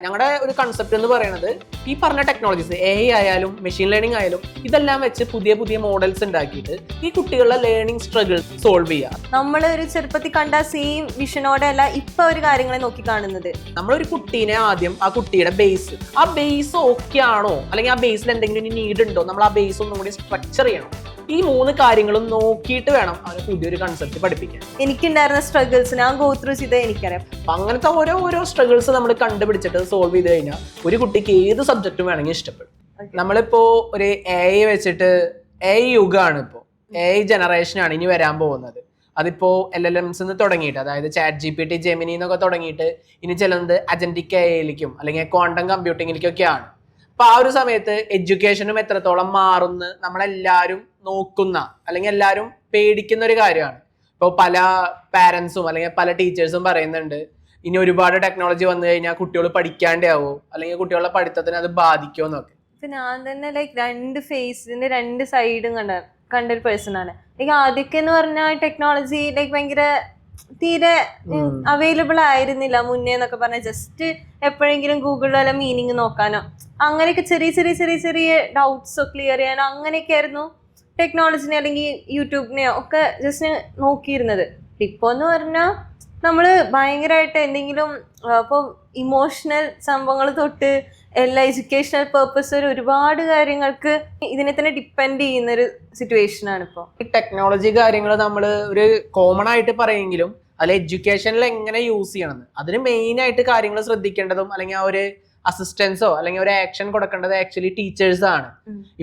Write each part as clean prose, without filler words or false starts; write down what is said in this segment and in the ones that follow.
ഞങ്ങളുടെ ഒരു കൺസെപ്റ്റ് എന്ന് പറയുന്നത് ഈ പറഞ്ഞ ടെക്നോളജീസ് AI ആയാലും മെഷീൻ ലേണിംഗ് ആയാലും ഇതെല്ലാം വെച്ച് പുതിയ പുതിയ മോഡൽസ് ഉണ്ടാക്കിയിട്ട് ഈ കുട്ടികളുടെ ലേണിംഗ് സ്ട്രഗിൾ സോൾവ് ചെയ്യുക. നമ്മൾ ഒരു ചെറുപ്പത്തിൽ കണ്ട സെയിം വിഷനോടെ അല്ല ഇപ്പൊ ഒരു കാര്യങ്ങളെ നോക്കി കാണുന്നത്. നമ്മളൊരു കുട്ടീനെ ആദ്യം ആ കുട്ടിയുടെ ആ ബേസ് ഓക്കെ ആണോ, അല്ലെങ്കിൽ ആ ബേസിൽ എന്തെങ്കിലും നീഡ് ഉണ്ടോ, നമ്മൾ ആ ബേസ് ഒന്നും കൂടി സ്ട്രക്ചർ ചെയ്യണം. ഈ 3 കാര്യങ്ങളും നോക്കിയിട്ട് വേണം അവന് പുതിയൊരു കൺസെപ്റ്റ് പഠിപ്പിക്കാൻ. എനിക്കുണ്ടായിരുന്ന സ്ട്രഗിൾസ് ഞാൻ ഗോ ത്രൂ ചെയ്ത് എനിക്കറിയാം. അങ്ങനത്തെ ഓരോ സ്ട്രഗിൾസ് നമ്മൾ കണ്ടുപിടിച്ചിട്ട് സോൾവ് ചെയ്ത് കഴിഞ്ഞാൽ ഒരു കുട്ടിക്ക് ഏത് സബ്ജക്റ്റും വേണമെങ്കിൽ ഇഷ്ടപ്പെടും. നമ്മളിപ്പോ ഒരു AI വെച്ചിട്ട് AI യുഗമാണ്, ഇപ്പോൾ AI ജനറേഷനാണ് ഇനി വരാൻ പോകുന്നത്. അതിപ്പോ LLMs തുടങ്ങിയിട്ട്, അതായത് ChatGPT, ജെമിനി എന്നൊക്കെ തുടങ്ങിയിട്ട് ഇനി ചിലത് അജന്റിക് AIയിലേക്കും അല്ലെങ്കിൽ ക്വാണ്ടം കമ്പ്യൂട്ടിങ്ങിലേക്കൊക്കെയാണ്. അപ്പൊ ആ ഒരു സമയത്ത് എഡ്യൂക്കേഷനും എത്രത്തോളം മാറുന്ന നമ്മളെല്ലാവരും നോക്കുന്ന അല്ലെങ്കിൽ എല്ലാവരും പേടിക്കുന്ന ഒരു കാര്യമാണ്. ഇപ്പോൾ പല പാരൻസും അല്ലെങ്കിൽ പല ടീച്ചേഴ്സും പറയുന്നുണ്ട്, ഇനി ഒരുപാട് ടെക്നോളജി വന്നു കഴിഞ്ഞാൽ കുട്ടികൾ പഠിക്കാണ്ടാവോ, അല്ലെങ്കിൽ കുട്ടികളുടെ പഠിത്തത്തിന് അത് ബാധിക്കുമോ എന്നൊക്കെ. ഇപ്പൊ ഞാൻ തന്നെ രണ്ട് ഫേസിന്റെ 2 സൈഡും കണ്ടൊരു പേഴ്സൺ ആണ്. ആദ്യമൊക്കെ എന്ന് പറഞ്ഞാൽ ടെക്നോളജി ഭയങ്കര തീരെ അവൈലബിൾ ആയിരുന്നില്ല മുന്നേ എന്നൊക്കെ പറഞ്ഞാൽ ജസ്റ്റ് എപ്പോഴെങ്കിലും ഗൂഗിളിൽ വല്ല മീനിങ് നോക്കാനോ അങ്ങനെയൊക്കെ ചെറിയ ഡൗട്ട്സോ ക്ലിയർ ചെയ്യാനോ അങ്ങനെയൊക്കെ ആയിരുന്നു ടെക്നോളജിനെ അല്ലെങ്കിൽ യൂട്യൂബിനെയോ ഒക്കെ ജസ്റ്റ് നോക്കിയിരുന്നത്. ഇപ്പോൾ എന്ന് പറഞ്ഞാൽ നമ്മൾ ഭയങ്കരമായിട്ട് എന്തെങ്കിലും ഇപ്പോൾ ഇമോഷണൽ സംഭവങ്ങൾ തൊട്ട് എല്ലാ എഡ്യൂക്കേഷണൽ പർപ്പസ് വരെ ഒരുപാട് കാര്യങ്ങൾക്ക് ഇതിനെ തന്നെ ഡിപ്പെൻഡ് ചെയ്യുന്ന ഒരു സിറ്റുവേഷൻ ആണ് ഇപ്പോൾ. ഈ ടെക്നോളജി കാര്യങ്ങൾ നമ്മൾ ഒരു കോമൺ ആയിട്ട് പറയുമെങ്കിലും അതിൽ എഡ്യൂക്കേഷനിൽ എങ്ങനെ യൂസ് ചെയ്യണമെന്ന് അതിന് മെയിൻ ആയിട്ട് കാര്യങ്ങൾ ശ്രദ്ധിക്കേണ്ടതും അല്ലെങ്കിൽ ആ ഒരു അസിസ്റ്റൻസോ അല്ലെങ്കിൽ ഒരു ആക്ഷൻ കൊടുക്കേണ്ടത് ആക്ച്വലി ടീച്ചേഴ്സ് ആണ്.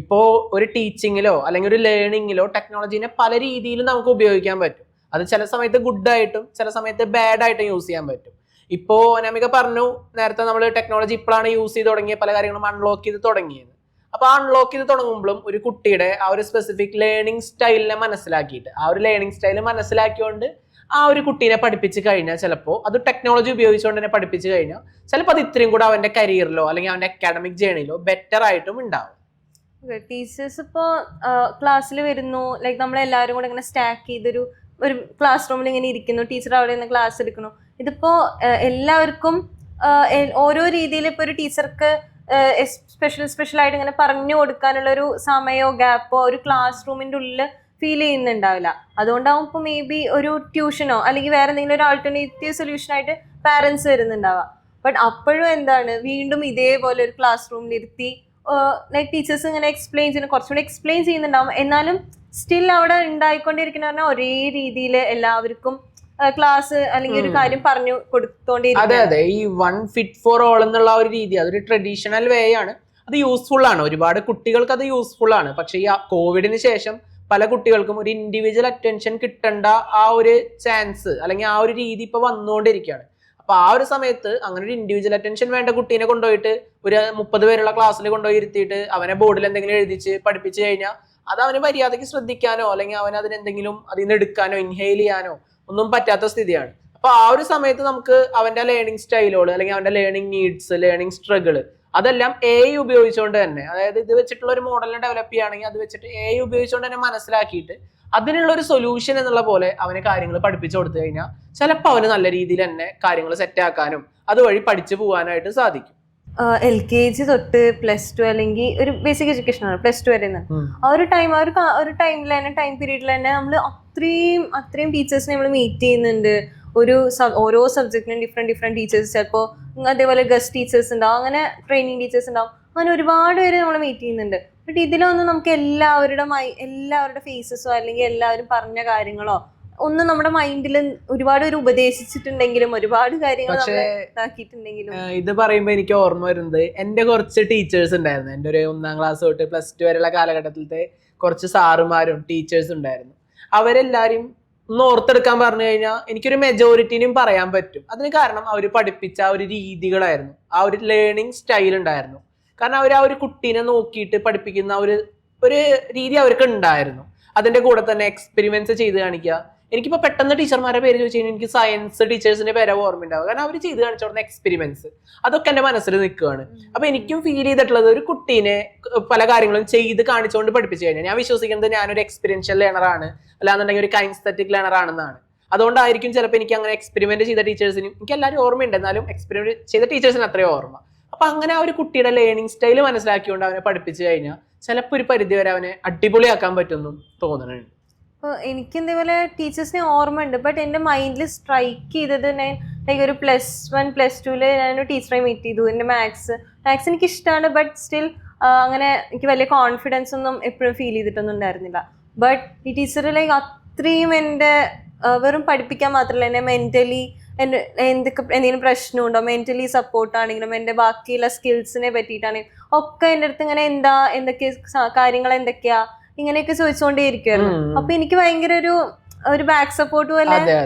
ഇപ്പോ ഒരു ടീച്ചിങ്ങിലോ അല്ലെങ്കിൽ ഒരു ലേണിങ്ങിലോ ടെക്നോളജീനെ പല രീതിയിലും നമുക്ക് ഉപയോഗിക്കാൻ പറ്റും. അത് ചില സമയത്ത് ഗുഡ് ആയിട്ടും ചില സമയത്ത് ബാഡ് ആയിട്ടും യൂസ് ചെയ്യാൻ പറ്റും. ഇപ്പോ നമിക പറഞ്ഞു നേരത്തെ നമ്മൾ ടെക്നോളജി ഇപ്പോഴാണ് യൂസ് ചെയ്ത് തുടങ്ങിയ പല കാര്യങ്ങളും അൺലോക്ക് ചെയ്ത് തുടങ്ങിയത്. അപ്പൊ ആ അൺലോക്ക് ചെയ്ത് തുടങ്ങുമ്പോഴും ഒരു കുട്ടിയുടെ ആ ഒരു സ്പെസിഫിക് ലേണിംഗ് സ്റ്റൈലിനെ മനസ്സിലാക്കിയിട്ട് ആ ഒരു ലേണിംഗ് സ്റ്റൈൽ മനസ്സിലാക്കിക്കൊണ്ട് ആ ഒരു കുട്ടീനെ പഠിപ്പിച്ച് കഴിഞ്ഞാൽ ചിലപ്പോൾ അത് ടെക്നോളജി ഉപയോഗിച്ചുകൊണ്ട് തന്നെ പഠിപ്പിച്ച് കഴിഞ്ഞാൽ ചിലപ്പോൾ അത് ഇത്രയും കൂടെ അവന്റെ കരിയറിലോ അല്ലെങ്കിൽ അവന്റെ അക്കാഡമിക് ജേണിയിലോ ബെറ്റർ ആയിട്ടും ഉണ്ടാവും. ടീച്ചേഴ്സ് ഇപ്പോൾ ക്ലാസ്സിൽ വരുന്നു, നമ്മളെല്ലാവരും കൂടെ ഇങ്ങനെ സ്റ്റാക്ക് ചെയ്തൊരു ക്ലാസ് റൂമിൽ ഇങ്ങനെ ഇരിക്കുന്നു, ടീച്ചർ അവിടെ നിന്ന് ക്ലാസ് എടുക്കുന്നു. ഇതിപ്പോ എല്ലാവർക്കും ഓരോ രീതിയിൽ ഇപ്പൊ ഒരു ടീച്ചർക്ക് സ്പെഷ്യൽ ആയിട്ട് ഇങ്ങനെ പറഞ്ഞു കൊടുക്കാനുള്ള ഒരു സമയമോ ഗ്യാപ്പോ ഒരു ക്ലാസ് റൂമിന്റെ ഉള്ളിൽ ഫീൽ ചെയ്യുന്നുണ്ടാവില്ല. അതുകൊണ്ടാവും ഇപ്പൊ മേ ബി ഒരു ട്യൂഷനോ അല്ലെങ്കിൽ വേറെ എന്തെങ്കിലും ഒരു ആൾട്ടർനേറ്റീവ് സൊല്യൂഷൻ ആയിട്ട് പാരന്റ്സ് വരുന്നുണ്ടാവാം. ബട്ട് അപ്പോഴും എന്താണ് വീണ്ടും ഇതേപോലെ ഒരു ക്ലാസ് റൂമിൽ ഇരുത്തി ടീച്ചേഴ്സ് ഇങ്ങനെ കുറച്ചുകൂടി എക്സ്പ്ലെയിൻ ചെയ്യുന്നുണ്ടാവും. എന്നാലും സ്റ്റിൽ അവിടെ ഉണ്ടായിക്കൊണ്ടിരിക്കുന്ന പറഞ്ഞാൽ ഒരേ രീതിയിൽ എല്ലാവർക്കും ക്ലാസ് അല്ലെങ്കിൽ ഒരു കാര്യം പറഞ്ഞു കൊടുത്തോണ്ടിരിക്കും. അതെ, ഈ വൺ ഫിറ്റ് ഫോർ ഓൾ എന്നുള്ള ഒരു രീതി അതൊരു ട്രഡീഷണൽ വേ ആണ്. അത് യൂസ്ഫുൾ ആണ്, ഒരുപാട് കുട്ടികൾക്ക് അത് യൂസ്ഫുൾ ആണ്. പക്ഷെ ഈ കോവിഡിന് ശേഷം പല കുട്ടികൾക്കും ഒരു ഇൻഡിവിജ്വൽ അറ്റൻഷൻ കിട്ടേണ്ട ആ ഒരു ചാൻസ് അല്ലെങ്കിൽ ആ ഒരു രീതി ഇപ്പൊ വന്നുകൊണ്ടിരിക്കുകയാണ്. അപ്പൊ ആ ഒരു സമയത്ത് അങ്ങനെ ഒരു ഇൻഡിവിജ്വൽ അറ്റൻഷൻ വേണ്ട കുട്ടീനെ കൊണ്ടുപോയിട്ട് ഒരു 30 പേരുള്ള ക്ലാസ്സിൽ കൊണ്ടുപോയി ഇരുത്തിയിട്ട് അവനെ ബോർഡിൽ എന്തെങ്കിലും എഴുതിച്ച് പഠിപ്പിച്ചു കഴിഞ്ഞാൽ അത് അവന് മര്യാദയ്ക്ക് ശ്രദ്ധിക്കാനോ അല്ലെങ്കിൽ അവൻ അതിനെന്തെങ്കിലും അതിൽ നിന്ന് എടുക്കാനോ ഇൻഹെയിൽ ചെയ്യാനോ ഒന്നും പറ്റാത്ത സ്ഥിതിയാണ്. അപ്പൊ ആ ഒരു സമയത്ത് നമുക്ക് അവന്റെ ലേണിംഗ് സ്റ്റൈലോട് അല്ലെങ്കിൽ അവന്റെ ലേണിംഗ് നീഡ്സ്, ലേണിംഗ് സ്ട്രഗിൾ അതെല്ലാം AI ഉപയോഗിച്ചുകൊണ്ട് തന്നെ, അതായത് ഇത് വെച്ചിട്ടുള്ള ഒരു മോഡലിനെ ഡെവലപ്പ് ചെയ്യുകയാണെങ്കിൽ അത് വെച്ചിട്ട് AI ഉപയോഗിച്ചുകൊണ്ട് തന്നെ മനസ്സിലാക്കിയിട്ട് അതിനുള്ള ഒരു സൊല്യൂഷൻ എന്നുള്ള പോലെ അവന് കാര്യങ്ങൾ പഠിപ്പിച്ചു കൊടുത്തു കഴിഞ്ഞാൽ ചിലപ്പോൾ അവന് നല്ല രീതിയിൽ തന്നെ കാര്യങ്ങൾ സെറ്റ് ആക്കാനും അതുവഴി പഠിച്ചു പോകാനായിട്ട് സാധിക്കും. LKG തൊട്ട് +2 അല്ലെങ്കിൽ ഒരു ബേസിക് എഡ്യൂക്കേഷൻ ആണ് +2 വരെ. ആ ഒരു ടൈമിൽ തന്നെ ടൈം പീരീഡിൽ തന്നെ നമ്മൾ അത്രയും ടീച്ചേഴ്സിനെ നമ്മൾ മീറ്റ് ചെയ്യുന്നുണ്ട്. ഓരോ സബ്ജക്റ്റിനും ഡിഫറെന്റ് ടീച്ചേഴ്സ്, ചിലപ്പോൾ അതേപോലെ ഗസ്റ്റ് ടീച്ചേഴ്സ് ഉണ്ടാവും, അങ്ങനെ ട്രെയിനിങ് ടീച്ചേഴ്സ് ഉണ്ടാവും, അങ്ങനെ ഒരുപാട് പേര് നമ്മൾ മീറ്റ് ചെയ്യുന്നുണ്ട്. ബട്ട് ഇതിലൊന്നും നമുക്ക് എല്ലാവരുടെ ഫേസസോ അല്ലെങ്കിൽ എല്ലാവരും പറഞ്ഞ കാര്യങ്ങളോ ഒന്നും നമ്മുടെ മൈൻഡിൽ ഒരുപാട് പേര് ഉപദേശിച്ചിട്ടുണ്ടെങ്കിലും ഒരുപാട് കാര്യങ്ങൾ ഇതാക്കിയിട്ടുണ്ടെങ്കിലും ഇത് പറയുമ്പോൾ എനിക്ക് ഓർമ്മ വരുന്നത് എന്റെ കുറച്ച് ടീച്ചേഴ്സ് ഉണ്ടായിരുന്നു. എൻ്റെ ഒരു 1ാം ക്ലാസ് തൊട്ട് +2 വരെയുള്ള കാലഘട്ടത്തിലത്തെ കുറച്ച് സാറുമാരും ടീച്ചേഴ്സ് ഉണ്ടായിരുന്നു. അവരെല്ലാരും ഒന്ന് ഓർത്തെടുക്കാൻ പറഞ്ഞു കഴിഞ്ഞാൽ എനിക്കൊരു മെജോറിറ്റിനും പറയാൻ പറ്റും. അതിന് കാരണം അവർ പഠിപ്പിച്ച ആ ഒരു രീതികളായിരുന്നു, ആ ഒരു ലേണിംഗ് സ്റ്റൈൽ ഉണ്ടായിരുന്നു. കാരണം അവർ ആ ഒരു കുട്ടീനെ നോക്കിയിട്ട് പഠിപ്പിക്കുന്ന ഒരു രീതി അവർക്ക് ഉണ്ടായിരുന്നു. അതിന്റെ കൂടെ തന്നെ എക്സ്പെരിമെന്റ്സ് ചെയ്ത് കാണിക്കുക. എനിക്കിപ്പോ പെട്ടെന്ന് ടീച്ചർമാരുടെ പേര് ചോദിച്ചു കഴിഞ്ഞാൽ എനിക്ക് സയൻസ് ടീച്ചേഴ്സിന്റെ പേരെ ഓർമ്മയുണ്ടാവും. കാരണം അവർ ചെയ്ത് കാണിച്ചോടുന്ന എക്സ്പെരിമെന്റ്സ് അതൊക്കെ എന്റെ മനസ്സിൽ നിൽക്കുകയാണ്. അപ്പൊ എനിക്കും ഫീൽ ചെയ്തിട്ടുള്ളത് ഒരു കുട്ടീനെ പല കാര്യങ്ങളും ചെയ്ത് കാണിച്ചുകൊണ്ട് പഠിപ്പിച്ചു കഴിഞ്ഞാൽ ഞാൻ വിശ്വസിക്കുന്നത് ഞാനൊരു എക്സ്പീരിയൻഷ്യൽ ലേണറാണ്, അല്ലാന്നുണ്ടെങ്കിൽ ഒരു കൈൻസ്തറ്റിക് ലേണർ ആണെന്നാണ്. അതുകൊണ്ടായിരിക്കും ചിലപ്പോൾ എനിക്ക് അങ്ങനെ എക്സ്പെരിമെന്റ് ചെയ്ത ടീച്ചേഴ്സിനും എനിക്ക് എല്ലാവരും ഓർമ്മയുണ്ട്, എന്നാലും എക്സ്പെരിമെന്റ് ചെയ്ത ടീച്ചേഴ്സിന് അത്രയും ഓർമ്മ. അപ്പൊ അങ്ങനെ ആ ഒരു കുട്ടിയുടെ ലേണിംഗ് സ്റ്റൈൽ മനസ്സിലാക്കിക്കൊണ്ട് അവനെ പഠിപ്പിച്ചു കഴിഞ്ഞാൽ ചിലപ്പോൾ ഒരു പരിധി വരെ അവനെ അടിപൊളിയാക്കാൻ പറ്റുമെന്നും തോന്നുന്നുണ്ട്. അപ്പോൾ എനിക്ക് ഇതേപോലെ ടീച്ചേഴ്സിനെ ഓർമ്മയുണ്ട്, ബട്ട് എൻ്റെ മൈൻഡിൽ സ്ട്രൈക്ക് ചെയ്തത് ഞാൻ ലൈക്ക് ഒരു +1 +2 ഞാനൊരു ടീച്ചറെ മീറ്റ് ചെയ്തു. എൻ്റെ മാത്സ് എനിക്ക് ഇഷ്ടമാണ്, ബട്ട് സ്റ്റിൽ അങ്ങനെ എനിക്ക് വലിയ കോൺഫിഡൻസ് ഒന്നും എപ്പോഴും ഫീൽ ചെയ്തിട്ടൊന്നും ഉണ്ടായിരുന്നില്ല. ബട്ട് ഈ ടീച്ചർ ലൈക്ക് അത്രയും എൻ്റെ വെറും പഠിപ്പിക്കാൻ മാത്രമല്ല, എന്നെ മെൻ്റലി എന്തെങ്കിലും പ്രശ്നമുണ്ടോ, മെൻ്റലി സപ്പോർട്ടാണെങ്കിലും എൻ്റെ ബാക്കിയുള്ള സ്കിൽസിനെ പറ്റിയിട്ടാണെങ്കിലും ഒക്കെ എൻ്റെ അടുത്ത് ഇങ്ങനെ എന്തൊക്കെ കാര്യങ്ങൾ എന്തൊക്കെയാ ഇങ്ങനെയൊക്കെ ചോദിച്ചുകൊണ്ടേ ഇരിക്കുമായിരുന്നു. അപ്പൊ എനിക്ക് ഭയങ്കര ഒരു ബാക്ക് സപ്പോർട്ട് പോലെ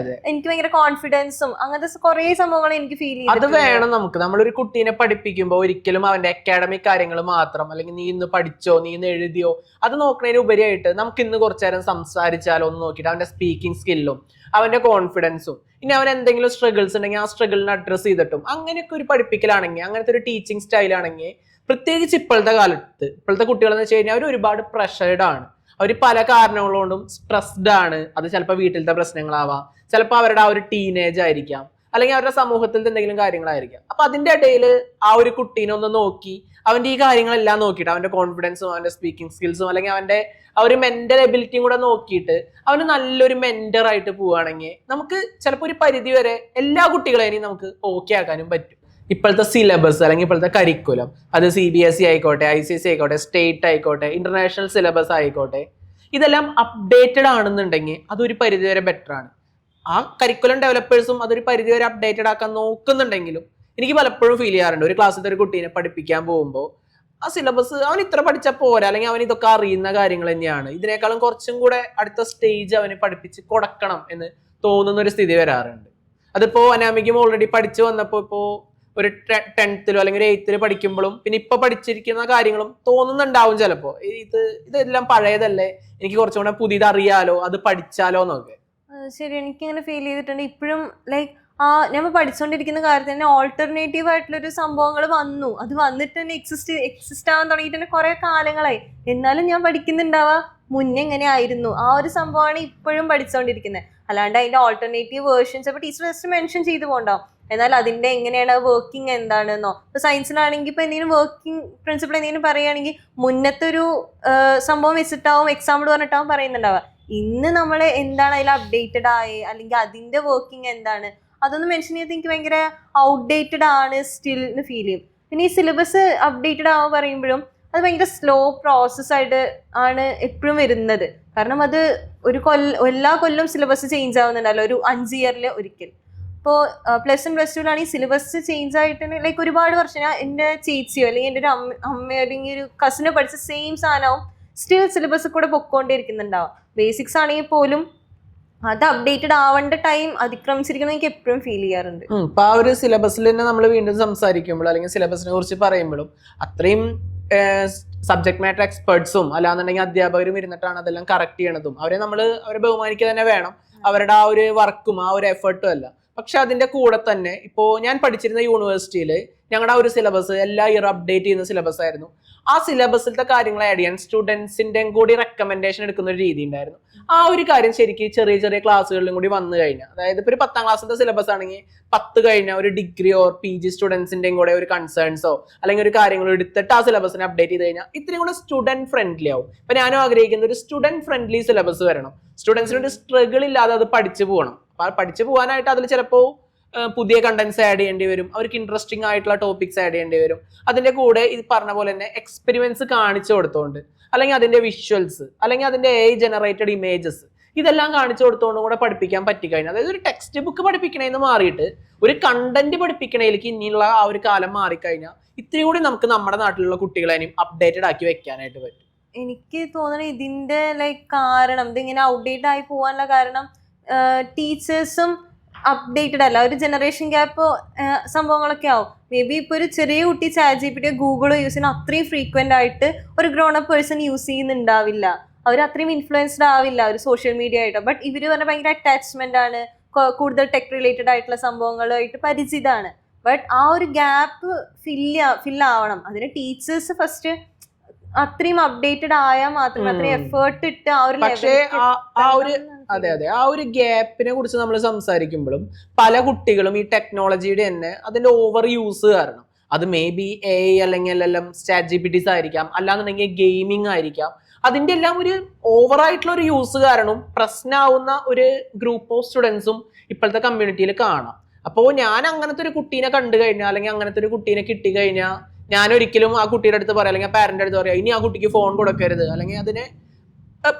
എനിക്ക് ഭയങ്കര കോൺഫിഡൻസും അങ്ങനത്തെ കുറെ സംഭവങ്ങൾ എനിക്ക് ഫീൽ ചെയ്തു. അത് വേണം നമുക്ക്. നമ്മളൊരു കുട്ടീനെ പഠിപ്പിക്കുമ്പോൾ ഒരിക്കലും അവന്റെ അക്കാഡമിക് കാര്യങ്ങൾ മാത്രം, അല്ലെങ്കിൽ നീ ഇന്ന് പഠിച്ചോ, നീ ഇന്ന് എഴുതിയോ, അത് നോക്കുന്നതിന് ഉപരിയായിട്ട് നമുക്ക് ഇന്ന് കുറച്ചു നേരം സംസാരിച്ചാലോ ഒന്ന് നോക്കിയിട്ട് അവന്റെ സ്പീക്കിംഗ് സ്കില്ലും അവന്റെ കോൺഫിഡൻസും, ഇനി അവൻ എന്തെങ്കിലും സ്ട്രഗിൾസ് ഉണ്ടെങ്കിൽ ആ സ്ട്രഗിളിനെ അഡ്രസ് ചെയ്തിട്ടും അങ്ങനെയൊക്കെ ഒരു പഠിപ്പിക്കലാണെങ്കിൽ, അങ്ങനത്തെ ഒരു ടീച്ചിങ് സ്റ്റൈലാണെങ്കിൽ, പ്രത്യേകിച്ച് ഇപ്പോഴത്തെ കാലത്ത് ഇപ്പോഴത്തെ കുട്ടികളെന്ന് വെച്ച് കഴിഞ്ഞാൽ അവർ ഒരുപാട് പ്രഷർഡ് ആണ്. അവർ പല കാരണങ്ങളോണ്ടും സ്ട്രെസ്ഡ് ആണ്. അത് ചിലപ്പോൾ വീട്ടിലത്തെ പ്രശ്നങ്ങളാവാം, ചിലപ്പോൾ അവരുടെ ആ ഒരു ടീനേജ് ആയിരിക്കാം, അല്ലെങ്കിൽ അവരുടെ സമൂഹത്തിലത്തെ എന്തെങ്കിലും കാര്യങ്ങളായിരിക്കാം. അപ്പൊ അതിന്റെ ഇടയിൽ ആ ഒരു കുട്ടീനെ ഒന്ന് നോക്കി അവന്റെ ഈ കാര്യങ്ങളെല്ലാം നോക്കിയിട്ട് അവന്റെ കോൺഫിഡൻസും അവന്റെ സ്പീക്കിംഗ് സ്കിൽസും അല്ലെങ്കിൽ അവന്റെ ആ ഒരു മെന്റൽ എബിലിറ്റിയും കൂടെ നോക്കിയിട്ട് അവന് നല്ലൊരു മെന്റർ ആയിട്ട് പോവുകയാണെങ്കിൽ നമുക്ക് ചിലപ്പോൾ ഒരു പരിധി വരെ എല്ലാ കുട്ടികളെയും നമുക്ക് ഓക്കെ ആക്കാനും പറ്റും. ഇപ്പോഴത്തെ സിലബസ് അല്ലെങ്കിൽ ഇപ്പോഴത്തെ കരിക്കുലം, അത് CBSE ആയിക്കോട്ടെ, ICSE ആയിക്കോട്ടെ, സ്റ്റേറ്റ് ആയിക്കോട്ടെ, ഇന്റർനാഷണൽ സിലബസ് ആയിക്കോട്ടെ, ഇതെല്ലാം അപ്ഡേറ്റഡ് ആണെന്നുണ്ടെങ്കിൽ അതൊരു പരിധി വരെ ബെറ്റർ ആണ്. ആ കരിക്കുലം ഡെവലപ്പേഴ്സും അതൊരു പരിധി വരെ അപ്ഡേറ്റഡ് ആക്കാൻ നോക്കുന്നുണ്ടെങ്കിലും എനിക്ക് പലപ്പോഴും ഫീൽ ചെയ്യാറുണ്ട്, ഒരു ക്ലാസ്സിലത്തെ ഒരു കുട്ടീനെ പഠിപ്പിക്കാൻ പോകുമ്പോൾ ആ സിലബസ് അവൻ ഇത്ര പഠിച്ചാൽ പോരാ, അല്ലെങ്കിൽ അവൻ ഇതൊക്കെ അറിയുന്ന കാര്യങ്ങൾ തന്നെയാണ്, ഇതിനേക്കാളും കുറച്ചും കൂടെ അടുത്ത സ്റ്റേജ് അവന് പഠിപ്പിച്ച് കൊടുക്കണം എന്ന് തോന്നുന്ന ഒരു സ്ഥിതി വരാറുണ്ട്. അതിപ്പോ അനാമികം ഓൾറെഡി പഠിച്ചു വന്നപ്പോൾ ഇപ്പോൾ ഒരു 10th അല്ലെങ്കിൽ 8th പഠിക്കുമ്പോഴും പിന്നെ ഇപ്പൊ പഠിച്ചിരിക്കുന്ന കാര്യങ്ങളും തോന്നുന്നുണ്ടാവും ചിലപ്പോ ഇതെല്ലാം പഴയതല്ലേ, എനിക്ക് കുറച്ചും കൂടെ പുതിയത് അറിയാലോ, അത് പഠിച്ചാലോ എന്നൊക്കെ. ശരി, എനിക്കിങ്ങനെ ഫീൽ ചെയ്തിട്ടുണ്ട് ഇപ്പോഴും. ലൈക്ക് ഞാൻ പഠിച്ചുകൊണ്ടിരിക്കുന്ന കാര്യത്തിൽ തന്നെ ഓൾട്ടർനേറ്റീവ് ആയിട്ടുള്ളൊരു സംഭവങ്ങൾ വന്നു, അത് വന്നിട്ട് തന്നെ എക്സിസ്റ്റ് ആവാൻ തുടങ്ങിയിട്ട് തന്നെ കുറെ കാലങ്ങളായി. എന്നാലും ഞാൻ പഠിക്കുന്നുണ്ടാവാ മുന്നേ എങ്ങനെ ആയിരുന്നു ആ ഒരു സംഭവമാണ് ഇപ്പോഴും പഠിച്ചുകൊണ്ടിരിക്കുന്നത്. അല്ലാണ്ട് അതിന്റെ ഓൾട്ടർനേറ്റീവ് വേർഷൻസ് ഇപ്പൊ ടീച്ചർ ജസ്റ്റ് മെൻഷൻ ചെയ്തു പോകണ്ടാവും, എന്നാൽ അതിന്റെ എങ്ങനെയാണ് വർക്കിംഗ് എന്താണെന്നോ. ഇപ്പൊ സയൻസിലാണെങ്കിൽ ഇപ്പൊ എന്തെങ്കിലും വർക്കിംഗ് പ്രിൻസിപ്പിൾ എന്തെങ്കിലും പറയുകയാണെങ്കിൽ മുന്നത്തെ ഒരു സംഭവം വെച്ചിട്ടാവും എക്സാമ്പിൾ പറഞ്ഞിട്ടാവും പറയുന്നുണ്ടാവുക. ഇന്ന് നമ്മൾ എന്താണ് അതിൽ അപ്ഡേറ്റഡ് ആയി, അല്ലെങ്കിൽ അതിന്റെ വർക്കിംഗ് എന്താണ്, അതൊന്നും മെൻഷൻ ചെയ്ത് എനിക്ക് ഭയങ്കര ഔട്ട്ഡേറ്റഡ് ആണ് സ്റ്റിൽ എന്ന് ഫീൽ ചെയ്യും. പിന്നെ ഈ സിലബസ് അപ്ഡേറ്റഡ് ആവാൻ പറയുമ്പോഴും അത് ഭയങ്കര സ്ലോ പ്രോസസ്സായിട്ട് ആണ് എപ്പോഴും വരുന്നത്. കാരണം അത് എല്ലാ കൊല്ലം സിലബസ് ചേഞ്ച് ആവുന്നുണ്ടല്ലോ, ഒരു 5 ഇയറിൽ ഒരിക്കൽ. ഇപ്പോൾ +1 +2 ഈ സിലബസ് ചേഞ്ച് ആയിട്ട് ലൈക്ക് ഒരുപാട് വർഷം ഞാൻ എൻ്റെ ചേച്ചിയോ അല്ലെങ്കിൽ എൻ്റെ ഒരു അമ്മയോ അല്ലെങ്കിൽ ഒരു കസിനോ പഠിച്ച സെയിം സാധനവും സ്റ്റിൽ സിലബസ് കൂടെ പൊക്കോണ്ടിരിക്കുന്നുണ്ടാവും. ബേസിക്സ് ആണെങ്കിൽ പോലും അത് അപ്ഡേറ്റഡ് ആവേണ്ട ടൈം അതിക്രമിച്ചിരിക്കണം എനിക്ക് എപ്പോഴും ഫീൽ ചെയ്യാറുണ്ട്. ഇപ്പൊ ആ ഒരു സിലബസിൽ തന്നെ നമ്മൾ വീണ്ടും സംസാരിക്കുമ്പോൾ അല്ലെങ്കിൽ സിലബസിനെ കുറിച്ച് പറയുമ്പോഴും അത്രയും സബ്ജക്ട് മാറ്റർ എക്സ്പെർട്സും അല്ലാന്നുണ്ടെങ്കിൽ അധ്യാപകരും ഇരുന്നിട്ടാണ് അതെല്ലാം കറക്റ്റ് ചെയ്യണതും. അവരെ ബഹുമാനിക്കുക തന്നെ വേണം, അവരുടെ ആ ഒരു വർക്കും ആ ഒരു എഫേർട്ടും അല്ല. പക്ഷെ അതിന്റെ കൂടെ തന്നെ ഇപ്പോൾ ഞാൻ പഠിച്ചിരുന്ന യൂണിവേഴ്സിറ്റിയിൽ ഞങ്ങളുടെ ആ ഒരു സിലബസ് എല്ലാ ഇയർ അപ്ഡേറ്റ് ചെയ്യുന്ന സിലബസ് ആയിരുന്നു. ആ സിലബസിലത്തെ കാര്യങ്ങൾ ആഡ് ചെയ്യാൻ സ്റ്റുഡൻസിന്റെ കൂടി റെക്കമെൻഡേഷൻ എടുക്കുന്ന ഒരു രീതി ഉണ്ടായിരുന്നു. ആ ഒരു കാര്യം ശരിക്കും ചെറിയ ചെറിയ ക്ലാസ്സുകളിലും കൂടി വന്നു കഴിഞ്ഞാൽ, അതായത് ഇപ്പോൾ ഒരു 10ാം ക്ലാസ്സിന്റെ സിലബസ് ആണെങ്കിൽ 10 കഴിഞ്ഞ ഒരു ഡിഗ്രി ഓർ PG സ്റ്റുഡൻസിന്റെയും കൂടെ ഒരു കൺസേൺസോ അല്ലെങ്കിൽ ഒരു കാര്യങ്ങൾ എടുത്തിട്ട് ആ സിലബസിനെ അപ്ഡേറ്റ് ചെയ്ത് കഴിഞ്ഞാൽ ഇത്രയും കൂടെ സ്റ്റുഡന്റ് ഫ്രണ്ട്ലി ആവും. ഇപ്പൊ ഞാനും ആഗ്രഹിക്കുന്ന ഒരു സ്റ്റുഡന്റ് ഫ്രണ്ട്ലി സിലബസ് വരണം, സ്റ്റുഡൻസിന് ഒരു സ്ട്രഗിൾ ഇല്ലാതെ അത് പഠിച്ചു പോകണം. അപ്പൊ പഠിച്ചു പോകാനായിട്ട് അതിൽ ചിലപ്പോൾ പുതിയ കണ്ടന്റ്സ് ആഡ് ചെയ്യേണ്ടി വരും, അവർക്ക് ഇൻട്രസ്റ്റിംഗ് ആയിട്ടുള്ള ടോപ്പിക്സ് ആഡ് ചെയ്യേണ്ടി വരും. അതിന്റെ കൂടെ ഇത് പറഞ്ഞ പോലെ തന്നെ എക്സ്പെരിമെന്റ്സ് കാണിച്ചു കൊടുത്തോണ്ട്, അല്ലെങ്കിൽ അതിന്റെ വിഷ്വൽസ്, അല്ലെങ്കിൽ അതിന്റെ AI ജനറേറ്റഡ് ഇമേജസ്, ഇതെല്ലാം കാണിച്ചു കൊടുത്തോണ്ടും കൂടെ പഠിപ്പിക്കാൻ പറ്റിക്കഴിഞ്ഞാൽ, അതായത് ഒരു ടെക്സ്റ്റ് ബുക്ക് പഠിപ്പിക്കണേന്ന് മാറിയിട്ട് ഒരു കണ്ടന്റ് പഠിപ്പിക്കണേലേക്ക് ഇനിയുള്ള ആ ഒരു കാലം മാറിക്കഴിഞ്ഞാൽ ഇത്തിരി കൂടി നമുക്ക് നമ്മുടെ നാട്ടിലുള്ള കുട്ടികളെയും അപ്ഡേറ്റഡ് ആക്കി വെക്കാനായിട്ട് പറ്റും. എനിക്ക് തോന്നുന്നത് ഇതിന്റെ ലൈക്ക് കാരണം ഇതിങ്ങനെ ഔട്ട്ഡേറ്റ് ആയി പോകാനുള്ള കാരണം ടീച്ചേഴ്സും അപ്ഡേറ്റഡ് അല്ല, ഒരു ജനറേഷൻ ഗ്യാപ്പ് സംഭവങ്ങളൊക്കെ ആവും. മേ ബി ഇപ്പോൾ ഒരു ചെറിയ കുട്ടി ChatGPT ഗൂഗിളോ യൂസ് ചെയ്യുന്ന അത്രയും ഫ്രീക്വന്റ് ആയിട്ട് ഒരു ഗ്രോൺ അപ്പ് പേഴ്സൺ യൂസ് ചെയ്യുന്നുണ്ടാവില്ല, അവർ അത്രയും ഇൻഫ്ലുവൻസ്ഡ് ആവില്ല ഒരു സോഷ്യൽ മീഡിയ ആയിട്ട്. ബട്ട് ഇവർ പറഞ്ഞാൽ ഭയങ്കര അറ്റാച്ച്മെന്റ് ആണ്, കൂടുതൽ ടെക് റിലേറ്റഡ് ആയിട്ടുള്ള സംഭവങ്ങളുമായിട്ട് പരിചിതമാണ്. ബട്ട് ആ ഒരു ഗ്യാപ്പ് ഫിൽ ആവണം. അതിന് ടീച്ചേഴ്സ് ഫസ്റ്റ് അത്രയും അപ്ഡേറ്റഡ് ആയാൽ മാത്രമേ, അത്രയും എഫേർട്ട് ഇട്ട് ആ ഒരു ആ ഒരു ഗ്യാപ്പിനെ കുറിച്ച് നമ്മൾ സംസാരിക്കുമ്പോഴും പല കുട്ടികളും ഈ ടെക്നോളജിയുടെ തന്നെ അതിന്റെ ഓവർ യൂസ് കാരണം അത് മേ ബി AI അല്ലെങ്കിൽ LLM ChatGPTs ആയിരിക്കാം, അല്ലാന്നുണ്ടെങ്കിൽ ഗെയിമിംഗ് ആയിരിക്കാം. അതിന്റെ എല്ലാം ഒരു ഓവറായിട്ടുള്ള ഒരു യൂസ് കാരണം പ്രശ്നമാവുന്ന ഒരു ഗ്രൂപ്പ് ഓഫ് സ്റ്റുഡൻസും ഇപ്പോഴത്തെ കമ്മ്യൂണിറ്റിയിൽ കാണാം. അപ്പോൾ ഞാൻ അങ്ങനത്തെ ഒരു കുട്ടീനെ കണ്ടു കഴിഞ്ഞാൽ അല്ലെങ്കിൽ അങ്ങനത്തെ ഒരു കുട്ടീനെ കിട്ടി കഴിഞ്ഞാൽ ഞാൻ ഒരിക്കലും ആ കുട്ടിയുടെ അടുത്ത് പറയാം, അല്ലെങ്കിൽ പാരന്റ് അടുത്ത് പറയാം, ഇനി ആ കുട്ടിക്ക് ഫോൺ കൊടുക്കരുത് അല്ലെങ്കിൽ അതിനെ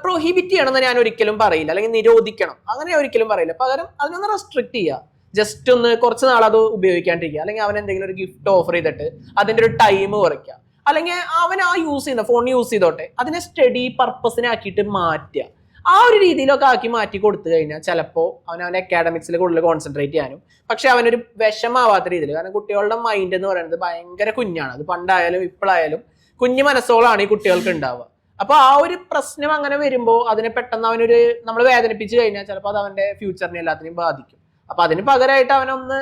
പ്രൊഹിബിറ്റ് ചെയ്യണമെന്ന് ഞാൻ ഒരിക്കലും പറയില്ല, അല്ലെങ്കിൽ നിരോധിക്കണം അങ്ങനെ ഒരിക്കലും പറയില്ല. പകരം അതിനൊന്ന് റെസ്ട്രിക്ട് ചെയ്യുക, ജസ്റ്റ് ഒന്ന് കുറച്ച് നാൾ അത് ഉപയോഗിക്കാണ്ടിരിക്കുക, അല്ലെങ്കിൽ അവൻ എന്തെങ്കിലും ഒരു ഗിഫ്റ്റ് ഓഫർ ചെയ്തിട്ട് അതിന്റെ ഒരു ടൈം കുറയ്ക്കുക, അല്ലെങ്കിൽ അവൻ ആ യൂസ് ചെയ്യുന്ന ഫോൺ യൂസ് ചെയ്തോട്ടെ അതിനെ സ്റ്റഡി പർപ്പസിനാക്കിയിട്ട് മാറ്റുക. ആ ഒരു രീതിയിലൊക്കെ ആക്കി മാറ്റി കൊടുത്തു കഴിഞ്ഞാൽ ചിലപ്പോൾ അവൻ്റെ അക്കാഡമിക്സിൽ കൂടുതൽ കോൺസെൻട്രേറ്റ് ചെയ്യാനും, പക്ഷെ അവനൊരു വിഷമാവാത്ത രീതിയിൽ, കാരണം കുട്ടികളുടെ മൈൻഡ് എന്ന് പറയുന്നത് ഭയങ്കര കുഞ്ഞാണ്, അത് പണ്ടായാലും ഇപ്പോഴായാലും കുഞ്ഞു മനസ്സോളാണ് ഈ കുട്ടികൾക്ക് ഉണ്ടാവുക. അപ്പൊ ആ ഒരു പ്രശ്നം അങ്ങനെ വരുമ്പോൾ അതിനെ പെട്ടെന്ന് അവനൊരു നമ്മൾ വേദനിപ്പിച്ചു കഴിഞ്ഞാൽ ചിലപ്പോൾ അത് അവന്റെ ഫ്യൂച്ചറിനെ എല്ലാത്തിനെയും ബാധിക്കും. അപ്പൊ അതിന് പകരമായിട്ട് അവനൊന്ന്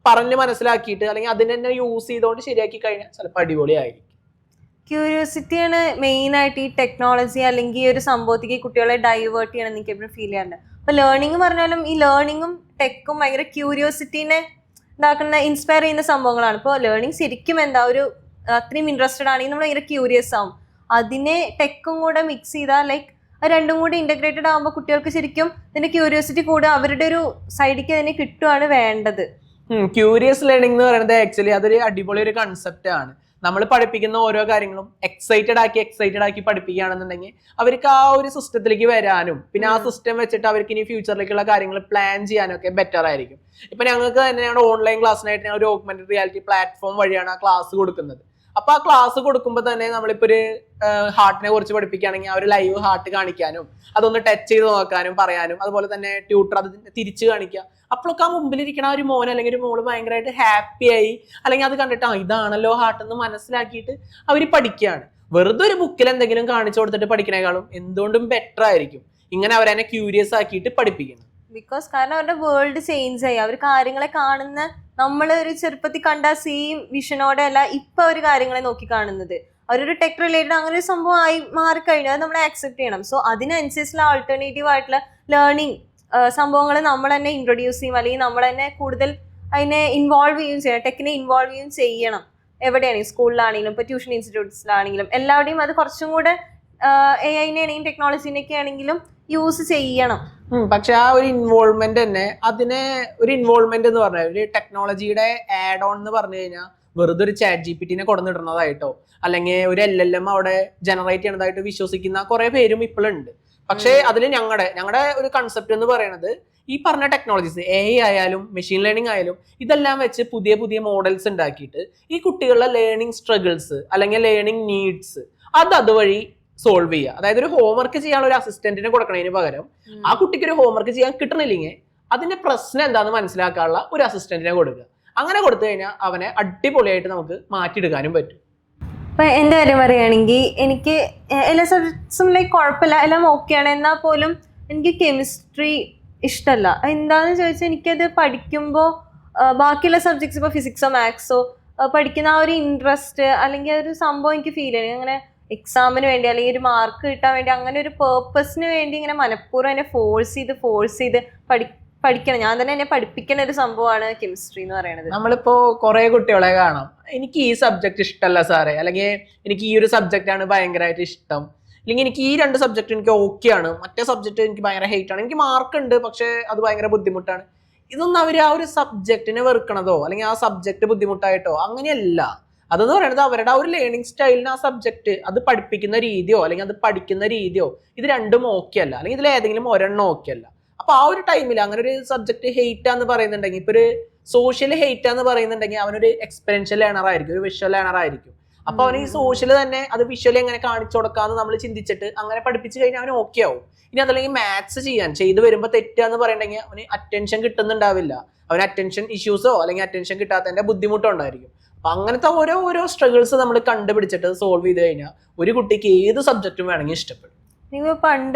പറഞ്ഞ് മനസ്സിലാക്കിയിട്ട് അല്ലെങ്കിൽ അതിനെ തന്നെ യൂസ് ചെയ്തുകൊണ്ട് ശരിയാക്കി കഴിഞ്ഞാൽ ചിലപ്പോൾ അടിപൊളിയായിരിക്കും. ക്യൂരിയോസിറ്റിയാണ് മെയിൻ ആയിട്ട് ഈ ടെക്നോളജി അല്ലെങ്കിൽ ഈ ഒരു സംഭവത്തേക്ക് കുട്ടികളെ ഡൈവേർട്ട് ചെയ്യണം എനിക്ക് എപ്പോഴും ഫീൽ ചെയ്യാറുണ്ട്. അപ്പൊ ലേണിംഗ് പറഞ്ഞാലും ഈ ലേണിങ്ങും ടെക്കും ഭയങ്കര ക്യൂരിയോസിറ്റീനെ ഇതാക്കുന്ന ഇൻസ്പയർ ചെയ്യുന്ന സംഭവങ്ങളാണ്. ഇപ്പോൾ ലേണിംഗ് ശരിക്കും എന്താ ഒരു അത്രയും ഇൻട്രസ്റ്റഡ് ആണെങ്കിൽ നമ്മൾ ഭയങ്കര ക്യൂരിയസ് ആവും. അതിനെ ടെക്കും കൂടെ മിക്സ് ചെയ്താൽ ലൈക്ക് രണ്ടും കൂടി ഇന്റഗ്രേറ്റഡ് ആകുമ്പോൾ കുട്ടികൾക്ക് ശരിക്കും ഇതിന്റെ ക്യൂരിയോസിറ്റി കൂടെ അവരുടെ ഒരു സൈഡിലേക്ക് അതിനെ കിട്ടുകയാണ് വേണ്ടത്. ക്യൂരിയസ് ലേണിംഗ് എന്ന് പറയുന്നത് ആക്ച്വലി അതൊരു അടിപൊളി ഒരു കൺസെപ്റ്റ് ആണ്. നമ്മൾ പഠിപ്പിക്കുന്ന ഓരോ കാര്യങ്ങളും എക്സൈറ്റഡ് ആക്കി പഠിപ്പിക്കുകയാണെന്നുണ്ടെങ്കിൽ അവർക്ക് ആ ഒരു സിസ്റ്റത്തിലേക്ക് വരാനും പിന്നെ ആ സിസ്റ്റം വെച്ചിട്ട് അവർക്ക് ഇനി ഫ്യൂച്ചറിലേക്കുള്ള കാര്യങ്ങൾ പ്ലാൻ ചെയ്യാനും ഒക്കെ ബെറ്റർ ആയിരിക്കും. ഇപ്പൊ ഞങ്ങൾക്ക് തന്നെയാണ് ഓൺലൈൻ ക്ലാസ്സിനായിട്ട് ഞാൻ ഒരു ഓഗ്മെന്റഡ് റിയാലിറ്റി പ്ലാറ്റ്ഫോം വഴിയാണ് ആ ക്ലാസ് കൊടുക്കുന്നത്. അപ്പൊ ആ ക്ലാസ് കൊടുക്കുമ്പോൾ തന്നെ നമ്മളിപ്പോ ഒരു ഹാർട്ടിനെ കുറിച്ച് പഠിപ്പിക്കുകയാണെങ്കിൽ ആ ഒരു ലൈവ് ഹാർട്ട് കാണിക്കാനും അതൊന്ന് ടച്ച് ചെയ്ത് നോക്കാനും പറയാനും, അതുപോലെ തന്നെ ട്യൂട്ടർ അത് തിരിച്ചു കാണിക്കുക. അപ്പോഴൊക്കെ ആ മുമ്പിലിരിക്കണ ഒരു മോൻ അല്ലെങ്കിൽ ഒരു മോള് ഭയങ്കരമായിട്ട് ഹാപ്പി ആയി, അല്ലെങ്കിൽ അത് കണ്ടിട്ട് ഇതാണല്ലോ ഹാർട്ട് എന്ന് മനസ്സിലാക്കിയിട്ട് അവർ പഠിക്കുകയാണ്. വെറുതെ ഒരു ബുക്കിൽ എന്തെങ്കിലും കാണിച്ചു കൊടുത്തിട്ട് പഠിക്കണേക്കാളും എന്തുകൊണ്ടും ബെറ്റർ ആയിരിക്കും ഇങ്ങനെ അവരെ ക്യൂരിയസ് ആക്കിയിട്ട് പഠിപ്പിക്കുന്നത്. ബിക്കോസ് കാരണം അവരുടെ വേൾഡ് ചേഞ്ച് ആയി, അവർ കാര്യങ്ങളെ കാണുന്ന നമ്മൾ ഒരു ചെറുപ്പത്തിൽ കണ്ട സെയിം വിഷനോടെ അല്ല ഇപ്പൊ അവർ കാര്യങ്ങളെ നോക്കി കാണുന്നത്. അവരൊരു ടെക് റിലേറ്റഡ് അങ്ങനെ ഒരു സംഭവം ആയി മാറിക്കഴിഞ്ഞു, അത് നമ്മൾ ആക്സെപ്റ്റ് ചെയ്യണം. സോ അതിനനുസരിച്ചുള്ള ആൾട്ടർനേറ്റീവ് ആയിട്ടുള്ള ലേണിംഗ് സംഭവങ്ങൾ നമ്മൾ തന്നെ ഇൻട്രൊഡ്യൂസ് ചെയ്യും, അല്ലെങ്കിൽ നമ്മൾ തന്നെ കൂടുതൽ അതിനെ ഇൻവോൾവ് ചെയ്യുകയും ചെയ്യണം, ടെക്കിനെ ഇൻവോൾവ് ചെയ്യുകയും ചെയ്യണം. എവിടെയാണെങ്കിലും സ്കൂളിലാണെങ്കിലും ഇപ്പൊ ട്യൂഷൻ ഇൻസ്റ്റിറ്റ്യൂട്ട്സിലാണെങ്കിലും എല്ലാവരുടെയും അത് കുറച്ചും കൂടെ AI-നെ ആണെങ്കിലും ടെക്നോളജീനൊക്കെ ആണെങ്കിലും യൂസ് ചെയ്യണം. പക്ഷെ ആ ഒരു ഇൻവോൾവ്മെന്റ് തന്നെ അതിനെ ഒരു ഇൻവോൾവ്മെന്റ് എന്ന് പറഞ്ഞാൽ ഒരു ടെക്നോളജിയുടെ ആഡ് ഓൺ എന്ന് പറഞ്ഞു കഴിഞ്ഞാൽ വെറുതെ ഒരു ChatGPT-നെ കൊണ്ടുവന്നിടുന്നതായിട്ടോ അല്ലെങ്കിൽ ഒരു LLM അവിടെ ജനറേറ്റ് ചെയ്യണതായിട്ട് വിശ്വസിക്കുന്ന കുറെ പേരും ഇപ്പോഴുണ്ട്. പക്ഷേ അതിൽ ഞങ്ങളുടെ ഒരു കൺസെപ്റ്റ് എന്ന് പറയുന്നത് ഈ പറഞ്ഞ ടെക്നോളജീസ് AI ആയാലും മെഷീൻ ലേണിംഗ് ആയാലും ഇതെല്ലാം വെച്ച് പുതിയ പുതിയ മോഡൽസ് ഉണ്ടാക്കിയിട്ട് ഈ കുട്ടികളുടെ ലേണിംഗ് സ്ട്രഗിൾസ് അല്ലെങ്കിൽ ലേണിംഗ് നീഡ്സ് അതുവഴി സോൾവ് ചെയ്യുക. അതായത് ഒരു ഹോംവർക്ക് ചെയ്യാനുള്ള ഒരു അസിസ്റ്റന്റിനെ കൊടുക്കണതിന് പകരം ആ കുട്ടിക്ക് ഒരു ഹോംവർക്ക് ചെയ്യാൻ കിട്ടണില്ലെങ്കിൽ അതിന്റെ പ്രശ്നം എന്താണെന്ന് മനസ്സിലാക്കാനുള്ള ഒരു അസിസ്റ്റന്റിനെ കൊടുക്കുക. അങ്ങനെ കൊടുത്തു കഴിഞ്ഞാൽ അവനെ അടിപൊളിയായിട്ട് നമുക്ക് മാറ്റിയെടുക്കാനും പറ്റും. ഇപ്പൊ എന്റെ കാര്യം പറയുകയാണെങ്കിൽ എനിക്ക് എല്ലാ സബ്ജക്ട്സും ലൈക്ക് കുഴപ്പമില്ല, എല്ലാം ഓക്കെയാണ്. എന്നാൽ പോലും എനിക്ക് കെമിസ്ട്രി ഇഷ്ടമല്ല. എന്താന്ന് ചോദിച്ചാൽ എനിക്കത് പഠിക്കുമ്പോൾ ബാക്കിയുള്ള സബ്ജക്ട്സ് ഇപ്പോൾ ഫിസിക്സോ മാത്സോ പഠിക്കുന്ന ആ ഒരു ഇൻട്രസ്റ്റ് അല്ലെങ്കിൽ ഒരു സംഭവം എനിക്ക് ഫീൽ ചെയ്യണം. അങ്ങനെ എക്സാമിന് വേണ്ടി അല്ലെങ്കിൽ ഒരു മാർക്ക് കിട്ടാൻ വേണ്ടി അങ്ങനെ ഒരു പേർപ്പസിന് വേണ്ടി ഇങ്ങനെ മനഃപൂർവ്വം എന്നെ ഫോഴ്സ് ചെയ്ത് പഠിക്കണം. ഞാൻ തന്നെ എന്നെ പഠിപ്പിക്കുന്ന ഒരു സംഭവമാണ് കെമിസ്ട്രി എന്ന് പറയുന്നത്. നമ്മളിപ്പോ കുറെ കുട്ടികളെ കാണാം, എനിക്ക് ഈ സബ്ജക്ട് ഇഷ്ടമല്ല സാറേ, അല്ലെങ്കിൽ എനിക്ക് ഈ ഒരു സബ്ജക്റ്റ് ആണ് ഭയങ്കരമായിട്ട് ഇഷ്ടം, അല്ലെങ്കിൽ എനിക്ക് ഈ 2 സബ്ജക്ട് എനിക്ക് ഓക്കെ ആണ്, മറ്റേ സബ്ജക്ട് എനിക്ക് ഭയങ്കര ഹെയ്റ്റ് ആണ്, എനിക്ക് മാർക്ക് ഉണ്ട് പക്ഷെ അത് ഭയങ്കര ബുദ്ധിമുട്ടാണ്. ഇതൊന്നും അവർ ആ ഒരു സബ്ജക്റ്റിനെ വെറുക്കണതോ അല്ലെങ്കിൽ ആ സബ്ജക്ട് ബുദ്ധിമുട്ടായിട്ടോ അങ്ങനെയല്ല. അതെന്ന് പറയുന്നത് അവരുടെ ആ ഒരു ലേണിംഗ് സ്റ്റൈലിന് ആ സബ്ജക്ട് അത് പഠിപ്പിക്കുന്ന രീതിയോ അല്ലെങ്കിൽ അത് പഠിക്കുന്ന രീതിയോ ഇത് രണ്ടും ഓക്കെ അല്ല, അല്ലെങ്കിൽ ഇതിൽ ഏതെങ്കിലും ഒരെണ്ണം ഓക്കെ അല്ല. അപ്പൊ ആ ഒരു ടൈമിൽ അങ്ങനെ ഒരു സബ്ജക്ട് ഹെയ്റ്റ് എന്ന് പറയുന്നുണ്ടെങ്കിൽ, ഇപ്പൊ ഒരു സോഷ്യൽ ഹെയ്റ്റ് എന്ന് പറയുന്നുണ്ടെങ്കിൽ അവനൊരു എക്സ്പെരിയൻഷ്യൽ ലേണർ ആയിരിക്കും, ഒരു വിഷ്വൽ ലേണർ ആയിരിക്കും. അപ്പൊ അവന് ഈ സോഷ്യൽ തന്നെ അത് വിഷ്വലി എങ്ങനെ കാണിച്ചു കൊടുക്കാന്ന് നമ്മൾ ചിന്തിച്ചിട്ട് അങ്ങനെ പഠിപ്പിച്ചു കഴിഞ്ഞാൽ അവന് ഓക്കെ ആവും. ഇനി അതല്ലെങ്കിൽ മാത്സ് ചെയ്ത് വരുമ്പോൾ തെറ്റുക എന്ന് പറയണ്ടെങ്കിൽ അവന് അറ്റൻഷൻ കിട്ടുന്നുണ്ടാവില്ല, അവന് അറ്റൻഷൻ ഇഷ്യൂസോ അല്ലെങ്കിൽ അറ്റൻഷൻ കിട്ടാത്തതിന്റെ ബുദ്ധിമുട്ടോ ഉണ്ടായിരിക്കും. അപ്പൊ അങ്ങനത്തെ ഓരോ സ്ട്രഗിൾസ് നമ്മൾ കണ്ടുപിടിച്ചിട്ട് സോൾവ് ചെയ്ത് കഴിഞ്ഞാൽ ഒരു കുട്ടിക്ക് ഏത് സബ്ജക്റ്റും വേണമെങ്കിൽ ഇഷ്ടപ്പെടും. നിങ്ങൾ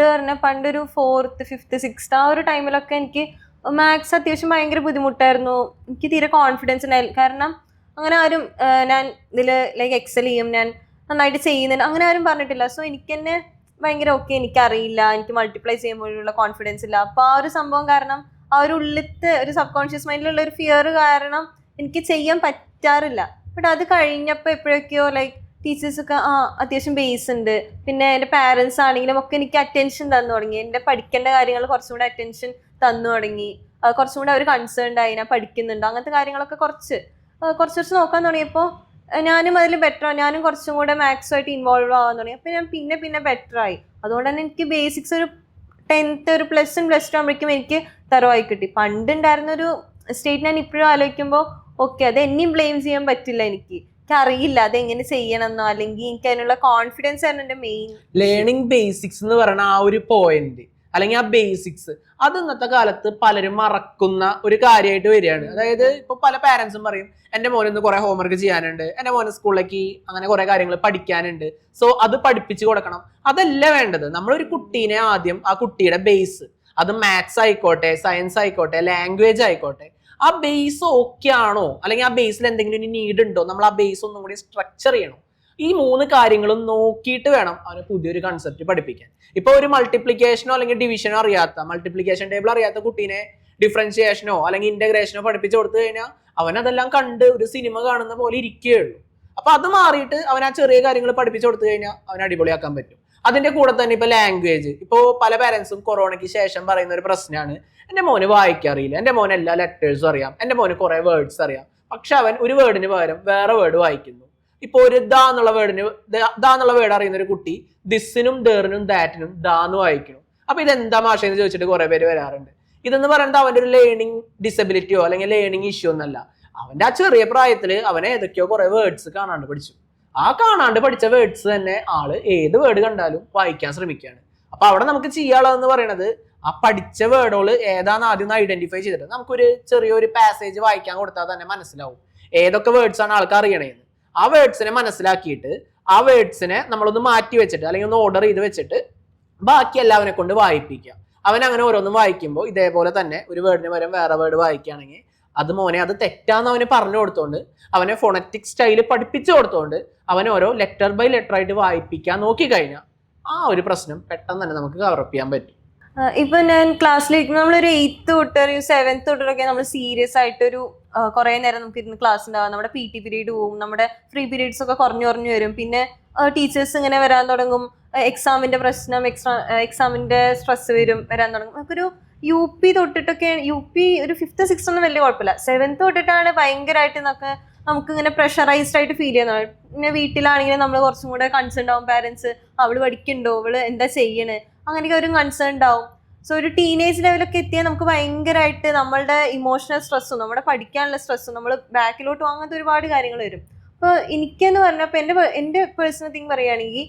പണ്ടൊരു 4th 5th 6th ആ ഒരു ടൈമിലൊക്കെ എനിക്ക് മാത്സ് അത്യാവശ്യം ഭയങ്കര ബുദ്ധിമുട്ടായിരുന്നു. എനിക്ക് തീരെ കോൺഫിഡൻസ് ഉണ്ടായില്ല. കാരണം അങ്ങനെ ആരും ഞാൻ ഇതിൽ ലൈക്ക് എക്സൽ ചെയ്യും, ഞാൻ നന്നായിട്ട് ചെയ്യുന്നുണ്ട് അങ്ങനെ ആരും പറഞ്ഞിട്ടില്ല. സോ എനിക്ക് തന്നെ ഭയങ്കര ഓക്കെ, എനിക്കറിയില്ല, എനിക്ക് മൾട്ടിപ്ലൈ ചെയ്യുമ്പോഴുള്ള കോൺഫിഡൻസ് ഇല്ല. അപ്പോൾ ആ ഒരു സംഭവം കാരണം ആ ഒരു ഉള്ളിലത്തെ ഒരു സബ് കോൺഷ്യസ് മൈൻഡിലുള്ള ഒരു ഫിയർ കാരണം എനിക്ക് ചെയ്യാൻ പറ്റാറില്ല. ബട്ട് അത് കഴിഞ്ഞപ്പോൾ എപ്പോഴൊക്കെയോ ലൈക്ക് ടീച്ചേഴ്സൊക്കെ അത്യാവശ്യം ബേസ് ഉണ്ട്, പിന്നെ എൻ്റെ പാരൻസ് ആണെങ്കിലും ഒക്കെ എനിക്ക് അറ്റൻഷൻ തന്നു തുടങ്ങി, എൻ്റെ പഠിക്കേണ്ട കാര്യങ്ങൾ കുറച്ചും കൂടെ അറ്റൻഷൻ തന്നു തുടങ്ങി, കുറച്ചും കൂടെ അവർ കൺസേൺഡ് ആയി ഞാൻ പഠിക്കുന്നുണ്ട്, അങ്ങനത്തെ കാര്യങ്ങളൊക്കെ കുറച്ച് നോക്കാൻ തുടങ്ങിയപ്പോൾ ഞാനും അതിൽ ബെറ്റർ, ഞാനും കുറച്ചും കൂടെ മാത്സുമായിട്ട് ഇൻവോൾവ് ആവാൻ തുടങ്ങി. അപ്പോൾ ഞാൻ പിന്നെ ബെറ്ററായി. അതുകൊണ്ട് തന്നെ എനിക്ക് ബേസിക്സ് ഒരു 10th ഒരു +1 +2 ആകുമ്പോഴേക്കും എനിക്ക് തറവായി കിട്ടി. പണ്ടുണ്ടായിരുന്നൊരു സ്റ്റേറ്റ് ഞാൻ ഇപ്പോഴും ആലോചിക്കുമ്പോൾ ഓക്കെ, അത് എന്നെയും ബ്ലെയിം ചെയ്യാൻ പറ്റില്ല. എനിക്ക് അറിയില്ല അതെങ്ങനെ ചെയ്യണമെന്നോ, അല്ലെങ്കിൽ എനിക്ക് അതിനുള്ള കോൺഫിഡൻസ് ആണ് എൻ്റെ മെയിൻ. ലേണിംഗ് ബേസിക്സ് എന്ന് പറയുന്ന ആ ഒരു പോയിന്റ് അല്ലെങ്കിൽ ആ ബേസിക്സ് അത് ഇന്നത്തെ കാലത്ത് പലരും മറക്കുന്ന ഒരു കാര്യമായിട്ട് വരികയാണ്. അതായത് ഇപ്പൊ പല പാരന്റ്സും പറയും എന്റെ മോന് ഇന്ന് കുറെ ഹോംവർക്ക് ചെയ്യാനുണ്ട്, എന്റെ മോന് സ്കൂളിലേക്ക് അങ്ങനെ കുറെ കാര്യങ്ങൾ പഠിക്കാനുണ്ട്, സോ അത് പഠിപ്പിച്ചു കൊടുക്കണം. അതല്ല വേണ്ടത്. നമ്മളൊരു കുട്ടീനെ ആദ്യം ആ കുട്ടിയുടെ ബേസ്, അത് മാത്സ് ആയിക്കോട്ടെ, സയൻസ് ആയിക്കോട്ടെ, ലാംഗ്വേജ് ആയിക്കോട്ടെ, ആ ബേസ് ഓക്കെ ആണോ, അല്ലെങ്കിൽ ആ ബേസിൽ എന്തെങ്കിലും ഒരു നീഡ് ഉണ്ടോ, നമ്മൾ ആ ബേസ് ഒന്നും കൂടി സ്ട്രക്ചർ ചെയ്യണം. ഈ 3 കാര്യങ്ങളും നോക്കിയിട്ട് വേണം അവന് പുതിയൊരു കൺസെപ്റ്റ് പഠിപ്പിക്കാൻ. ഇപ്പൊ ഒരു മൾട്ടിപ്ലിക്കേഷനോ അല്ലെങ്കിൽ ഡിവിഷനോ അറിയാത്ത, മൾട്ടിപ്ലിക്കേഷൻ ടേബിൾ അറിയാത്ത കുട്ടീനെ ഡിഫറൻഷിയേഷനോ അല്ലെങ്കിൽ ഇന്റഗ്രേഷനോ പഠിപ്പിച്ചു കൊടുത്തു കഴിഞ്ഞാൽ അവൻ അതെല്ലാം കണ്ട് ഒരു സിനിമ കാണുന്ന പോലെ ഇരിക്കുകയുള്ളൂ. അപ്പൊ അത് മാറിയിട്ട് അവൻ ആ ചെറിയ കാര്യങ്ങൾ പഠിപ്പിച്ചു കൊടുത്തു കഴിഞ്ഞാൽ അവൻ അടിപൊളിയാക്കാൻ പറ്റും. അതിന്റെ കൂടെ തന്നെ ഇപ്പൊ ലാംഗ്വേജ്, ഇപ്പോ പല പാരന്റ്സും കൊറോണയ്ക്ക് ശേഷം പറയുന്ന ഒരു പ്രശ്നമാണ് എന്റെ മോന് വായിക്കാറിയില്ല, എന്റെ മോന് എല്ലാ ലെറ്റേഴ്സും അറിയാം, എന്റെ മോന് കുറെ വേർഡ്സ് അറിയാം, പക്ഷെ അവൻ ഒരു വേർഡിന് പകരം വേറെ വേർഡ് വായിക്കുന്നു. ഇപ്പൊ ഒരു ദാ എന്നുള്ള വേർഡ് അറിയുന്ന ഒരു കുട്ടി ദിസിനും ഡേറിനും ദാറ്റിനും ദാന്ന് വായിക്കണം. അപ്പൊ ഇതെന്താ മാഷെന്ന് ചോദിച്ചിട്ട് കുറെ പേര് വരാറുണ്ട്. ഇതെന്ന് പറയുന്നത് അവന്റെ ഒരു ലേണിംഗ് ഡിസബിലിറ്റിയോ അല്ലെങ്കിൽ ലേണിംഗ് ഇഷ്യൂ ഒന്നല്ല. അവന്റെ ആ ചെറിയ പ്രായത്തിൽ അവനെ ഏതൊക്കെയോ കുറെ വേർഡ്സ് കാണാണ്ട് പഠിച്ചു. ആ കാണാണ്ട് പഠിച്ച വേർഡ്സ് തന്നെ ആള് ഏത് വേർഡ് കണ്ടാലും വായിക്കാൻ ശ്രമിക്കുകയാണ്. അപ്പൊ അവിടെ നമുക്ക് ചെയ്യാനുള്ളതെന്ന് പറയുന്നത് ആ പഠിച്ച വേർഡുകൾ ഏതാന്ന് ആദ്യം ഐഡന്റിഫൈ ചെയ്തിട്ട് നമുക്കൊരു ചെറിയൊരു പാസേജ് വായിക്കാൻ കൊടുത്താൽ തന്നെ മനസ്സിലാവും ഏതൊക്കെ വേർഡ്സ് ആണ് ആൾക്ക് അറിയണേന്ന്. ആ വേർഡ്സിനെ മനസ്സിലാക്കിയിട്ട് ആ വേർഡ്സിനെ നമ്മളൊന്ന് മാറ്റി വെച്ചിട്ട് അല്ലെങ്കിൽ ഒന്ന് ഓർഡർ ചെയ്ത് വെച്ചിട്ട് ബാക്കി എല്ലാവനെ കൊണ്ട് വായിപ്പിക്കുക. അവൻ അങ്ങനെ ഓരോന്നും വായിക്കുമ്പോൾ ഇതേപോലെ തന്നെ ഒരു വേർഡിന് പകരം വേറെ വേർഡ് വായിക്കുകയാണെങ്കിൽ അത് മോനെ അത് തെറ്റാന്ന് അവന് പറഞ്ഞു കൊടുത്തോണ്ട് അവനെ ഫോണറ്റിക് സ്റ്റൈല് പഠിപ്പിച്ചു കൊടുത്തോണ്ട് അവൻ ഓരോ ലെറ്റർ ബൈ ലെറ്റർ ആയിട്ട് വായിപ്പിക്കാൻ നോക്കിക്കഴിഞ്ഞാൽ ആ ഒരു പ്രശ്നം പെട്ടെന്ന് തന്നെ നമുക്ക് കവറപ്പ് ചെയ്യാൻ പറ്റും. ഇപ്പൊ ഞാൻ ക്ലാസ്സിലിരിക്കുമ്പോൾ നമ്മളൊരു 8th തൊട്ട് ഒരു 7th തൊട്ടൊക്കെ നമ്മൾ സീരിയസ് ആയിട്ടൊരു കുറെ നേരം നമുക്ക് ഇരുന്ന് ക്ലാസ് ഉണ്ടാവും. നമ്മുടെ PT പീരീഡ് പോവും, നമ്മുടെ ഫ്രീ പീരീഡ്സ് ഒക്കെ കുറഞ്ഞു വരും. പിന്നെ ടീച്ചേഴ്സ് ഇങ്ങനെ വരാൻ തുടങ്ങും, എക്സാമിന്റെ പ്രശ്നം, എക്സാമിന്റെ സ്ട്രെസ് വരാൻ തുടങ്ങും. നമുക്കൊരു UP തൊട്ടിട്ടൊക്കെ, UP ഒരു 5th 6th ഒന്നും വലിയ കുഴപ്പമില്ല, 7th തൊട്ടിട്ടാണ് ഭയങ്കരമായിട്ട് നമുക്ക് ഇങ്ങനെ പ്രഷറൈസ്ഡ് ആയിട്ട് ഫീൽ ചെയ്യുന്നത്. പിന്നെ വീട്ടിലാണെങ്കിലും നമ്മൾ കുറച്ചും കൂടെ കൺസേൺ ആവും, പാരന്റ്സ് അവള് പഠിക്കണ്ടോ, അവള് എന്താ ചെയ്യണേ, അങ്ങനെയൊക്കെ ഒരു കൺസേൺ ഉണ്ടാവും. സോ ഒരു ടീനേജ് ലെവലൊക്കെ എത്തിയാൽ നമുക്ക് ഭയങ്കരമായിട്ട് നമ്മളുടെ ഇമോഷണൽ സ്ട്രെസ്സും നമ്മുടെ പഠിക്കാനുള്ള സ്ട്രെസ്സും നമ്മൾ ബാക്കിലോട്ട് അങ്ങനത്തെ ഒരുപാട് കാര്യങ്ങൾ വരും. അപ്പോൾ എനിക്കെന്ന് പറഞ്ഞപ്പോൾ എൻ്റെ പേഴ്സണൽ തിങ് പറയുകയാണെങ്കിൽ,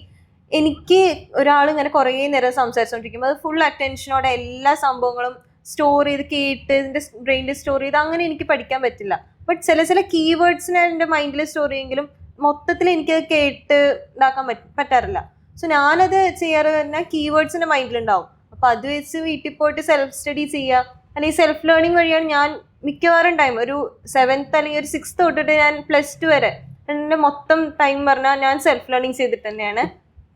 എനിക്ക് ഒരാൾ ഇങ്ങനെ കുറേ നേരം സംസാരിച്ചുകൊണ്ടിരിക്കുമ്പോൾ അത് ഫുൾ അറ്റൻഷനോടെ എല്ലാ സംഭവങ്ങളും സ്റ്റോർ ചെയ്ത് കേട്ട് ഇതിൻ്റെ ബ്രെയിനിൽ സ്റ്റോർ ചെയ്ത് അങ്ങനെ എനിക്ക് പഠിക്കാൻ പറ്റില്ല. ബട്ട് ചില കീവേഡ്സിനെ എൻ്റെ മൈൻഡിൽ സ്റ്റോർ ചെയ്യുമെങ്കിലും മൊത്തത്തിൽ എനിക്കത് കേട്ട് ഇതാക്കാൻ പറ്റാറില്ല. സോ ഞാനത് ചെയ്യാറ് തന്നെ കീവേഡ്സിൻ്റെ മൈൻഡിലുണ്ടാവും. അപ്പോൾ അത് വെച്ച് വീട്ടിൽ പോയിട്ട് സെൽഫ് സ്റ്റഡി ചെയ്യുക, അല്ലെങ്കിൽ സെൽഫ് ലേണിംഗ് വഴിയാണ് ഞാൻ മിക്കവാറും ടൈം ഒരു 7th അല്ലെങ്കിൽ ഒരു 6th തൊട്ടിട്ട് ഞാൻ +2 വരെ എൻ്റെ മൊത്തം ടൈം പറഞ്ഞാൽ ഞാൻ സെൽഫ് ലേണിംഗ് ചെയ്തിട്ട് തന്നെയാണ്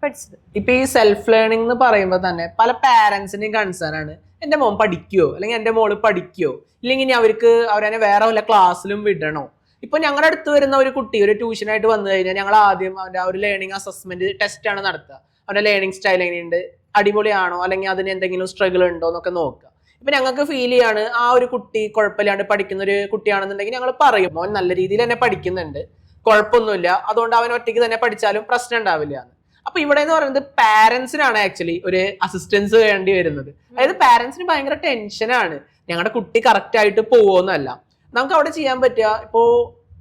പഠിച്ചത്. ഇപ്പൊ ഈ സെൽഫ് ലേണിംഗ് എന്ന് പറയുമ്പോൾ തന്നെ പല പാരന്റ്സിന്റെയും കൺസേൺ ആണ് എന്റെ മോൻ പഠിക്കുവോ അല്ലെങ്കിൽ എന്റെ മോള് പഠിക്കുവോ, ഇല്ലെങ്കിൽ അവരെ വേറെ വല്ല ക്ലാസ്സിലും വിടണോ. ഇപ്പൊ ഞങ്ങളുടെ അടുത്ത് വരുന്ന ഒരു കുട്ടി ഒരു ട്യൂഷനായിട്ട് വന്നു കഴിഞ്ഞാൽ ഞങ്ങൾ ആദ്യം അവന്റെ ആ ഒരു ലേണിംഗ് അസസ്മെന്റ് ടെസ്റ്റ് ആണ് നടത്തുക. അവന്റെ ലേണിംഗ് സ്റ്റൈൽ എങ്ങനെയുണ്ട്, അടിപൊളിയാണോ, അല്ലെങ്കിൽ അതിന് എന്തെങ്കിലും സ്ട്രഗിൾ ഉണ്ടോ എന്നൊക്കെ നോക്കുക. ഇപ്പൊ ഞങ്ങൾക്ക് ഫീൽ ചെയ്യാണ് ആ ഒരു കുട്ടി കുഴപ്പമില്ലാണ്ട് പഠിക്കുന്ന ഒരു കുട്ടിയാണെന്നുണ്ടെങ്കിൽ ഞങ്ങൾ പറയും മോൻ നല്ല രീതിയിൽ തന്നെ പഠിക്കുന്നുണ്ട്, കുഴപ്പമൊന്നുമില്ല, അതുകൊണ്ട് അവൻ ഒറ്റയ്ക്ക് തന്നെ പഠിച്ചാലും പ്രശ്നം ഉണ്ടാവില്ല എന്ന്. അപ്പൊ ഇവിടെ എന്ന് പറയുന്നത് പാരന്റ്സിനാണ് ആക്ച്വലി ഒരു അസിസ്റ്റൻസ് വേണ്ടി വരുന്നത്. അതായത് പാരന്റ്സിന് ഭയങ്കര ടെൻഷനാണ് ഞങ്ങളുടെ കുട്ടി കറക്റ്റ് ആയിട്ട് പോവോന്നല്ല. നമുക്ക് അവിടെ ചെയ്യാൻ പറ്റുക ഇപ്പോ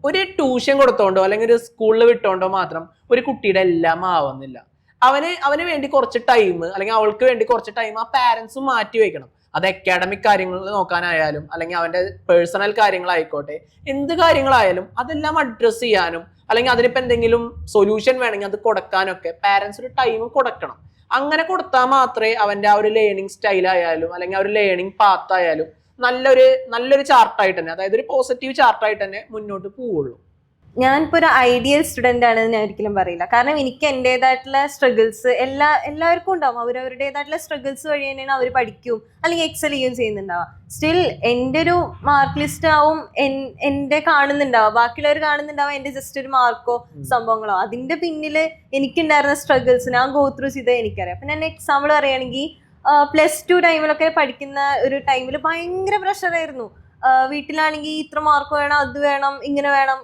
ഒരു ട്യൂഷൻ കൊടുത്തോണ്ടോ അല്ലെങ്കിൽ ഒരു സ്കൂളിൽ വിട്ടോണ്ടോ മാത്രം ഒരു കുട്ടിയുടെ എല്ലാം ആവുന്നില്ല. അവന് വേണ്ടി കുറച്ച് ടൈം അല്ലെങ്കിൽ അവൾക്ക് വേണ്ടി കുറച്ച് ടൈം ആ പാരന്റ്സും മാറ്റി വെക്കണം. അത് അക്കാഡമിക് കാര്യങ്ങൾ നോക്കാനായാലും അല്ലെങ്കിൽ അവന്റെ പേഴ്സണൽ കാര്യങ്ങളായിക്കോട്ടെ, എന്ത് കാര്യങ്ങളായാലും അതെല്ലാം അഡ്രസ്സ് ചെയ്യാനും അല്ലെങ്കിൽ അതിനിപ്പോ എന്തെങ്കിലും സൊല്യൂഷൻ വേണമെങ്കിൽ അത് കൊടുക്കാനൊക്കെ പാരന്റ്സ് ഒരു ടൈം കൊടുക്കണം. അങ്ങനെ കൊടുത്താൽ മാത്രമേ അവന്റെ ആ ഒരു ലേണിംഗ് സ്റ്റൈൽ ആയാലും അല്ലെങ്കിൽ ആ ഒരു ലേണിംഗ് പാത്ത് ആയാലും നല്ലൊരു ചാർട്ടായിട്ട് തന്നെ, അതായത് ഒരു പോസിറ്റീവ് ചാർട്ടായിട്ട് തന്നെ മുന്നോട്ട് പോവുള്ളൂ. ഞാനിപ്പോൾ ഒരു ഐഡിയൽ സ്റ്റുഡൻ്റ് ആണെന്ന് ഞാൻ ഒരിക്കലും പറയില്ല. കാരണം എനിക്ക് എൻ്റെതായിട്ടുള്ള സ്ട്രഗിൾസ് എല്ലാവർക്കും ഉണ്ടാവും. അവരവരുടേതായിട്ടുള്ള സ്ട്രഗിൾസ് വഴി തന്നെയാണ് അവർ പഠിക്കും അല്ലെങ്കിൽ എക്സൽ ചെയ്യുകയും ചെയ്യുന്നുണ്ടാവുക. സ്റ്റിൽ എൻ്റെ ഒരു മാർക്ക് ലിസ്റ്റ് ആവും എൻ്റെ കാണുന്നുണ്ടാവുക, ബാക്കിയുള്ളവർ കാണുന്നുണ്ടാവുക എൻ്റെ ജസ്റ്റ് ഒരു മാർക്കോ സംഭവങ്ങളോ. അതിൻ്റെ പിന്നിൽ എനിക്കുണ്ടായിരുന്ന സ്ട്രഗിൾസ് ഞാൻ ഗോ ത്രൂ ചെയ്തത് എനിക്കറിയാം. അപ്പം ഞാൻ എക്സാമ്പിൾ പറയുകയാണെങ്കിൽ +2 ടൈമിലൊക്കെ പഠിക്കുന്ന ഒരു ടൈമിൽ ഭയങ്കര പ്രഷറായിരുന്നു. വീട്ടിലാണെങ്കിൽ ഇത്ര മാർക്ക് വേണം, അത് വേണം, ഇങ്ങനെ വേണം,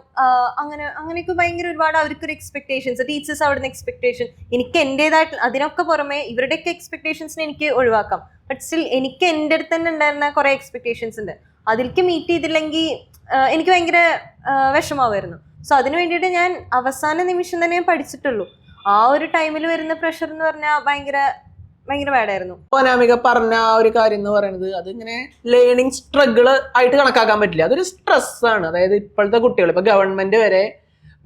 അങ്ങനെയൊക്കെ ഭയങ്കര ഒരുപാട് അവർക്കൊരു എക്സ്പെക്ടേഷൻസ്, ടീച്ചേഴ്സ് അവിടുന്ന് എക്സ്പെക്ടേഷൻ. എനിക്ക് എൻ്റെതായിട്ട് അതിനൊക്കെ പുറമെ ഇവരുടെയൊക്കെ എക്സ്പെക്ടേഷൻസിന് എനിക്ക് ഒഴിവാക്കാം. ബട്ട് സ്റ്റിൽ എനിക്ക് എൻ്റെ അടുത്ത് തന്നെ ഉണ്ടായിരുന്ന കുറേ എക്സ്പെക്ടേഷൻസ് ഉണ്ട്. അതിലേക്ക് മീറ്റ് ചെയ്തില്ലെങ്കിൽ എനിക്ക് ഭയങ്കര വിഷമമായിരുന്നു. സോ അതിന് വേണ്ടിയിട്ട് ഞാൻ അവസാന നിമിഷം തന്നെ ഞാൻ പഠിച്ചിട്ടുള്ളൂ. ആ ഒരു ടൈമിൽ വരുന്ന പ്രഷർ എന്ന് പറഞ്ഞാൽ ഭയങ്കര ബാഡായിരുന്നു. അനാമിക പറഞ്ഞ ആ ഒരു കാര്യം എന്ന് പറയുന്നത് അതിങ്ങനെ ലേണിംഗ് സ്ട്രഗിള് ആയിട്ട് കണക്കാക്കാൻ പറ്റില്ല. അതൊരു സ്ട്രെസ്സാണ്. അതായത് ഇപ്പോഴത്തെ കുട്ടികൾ, ഇപ്പൊ ഗവൺമെന്റ് വരെ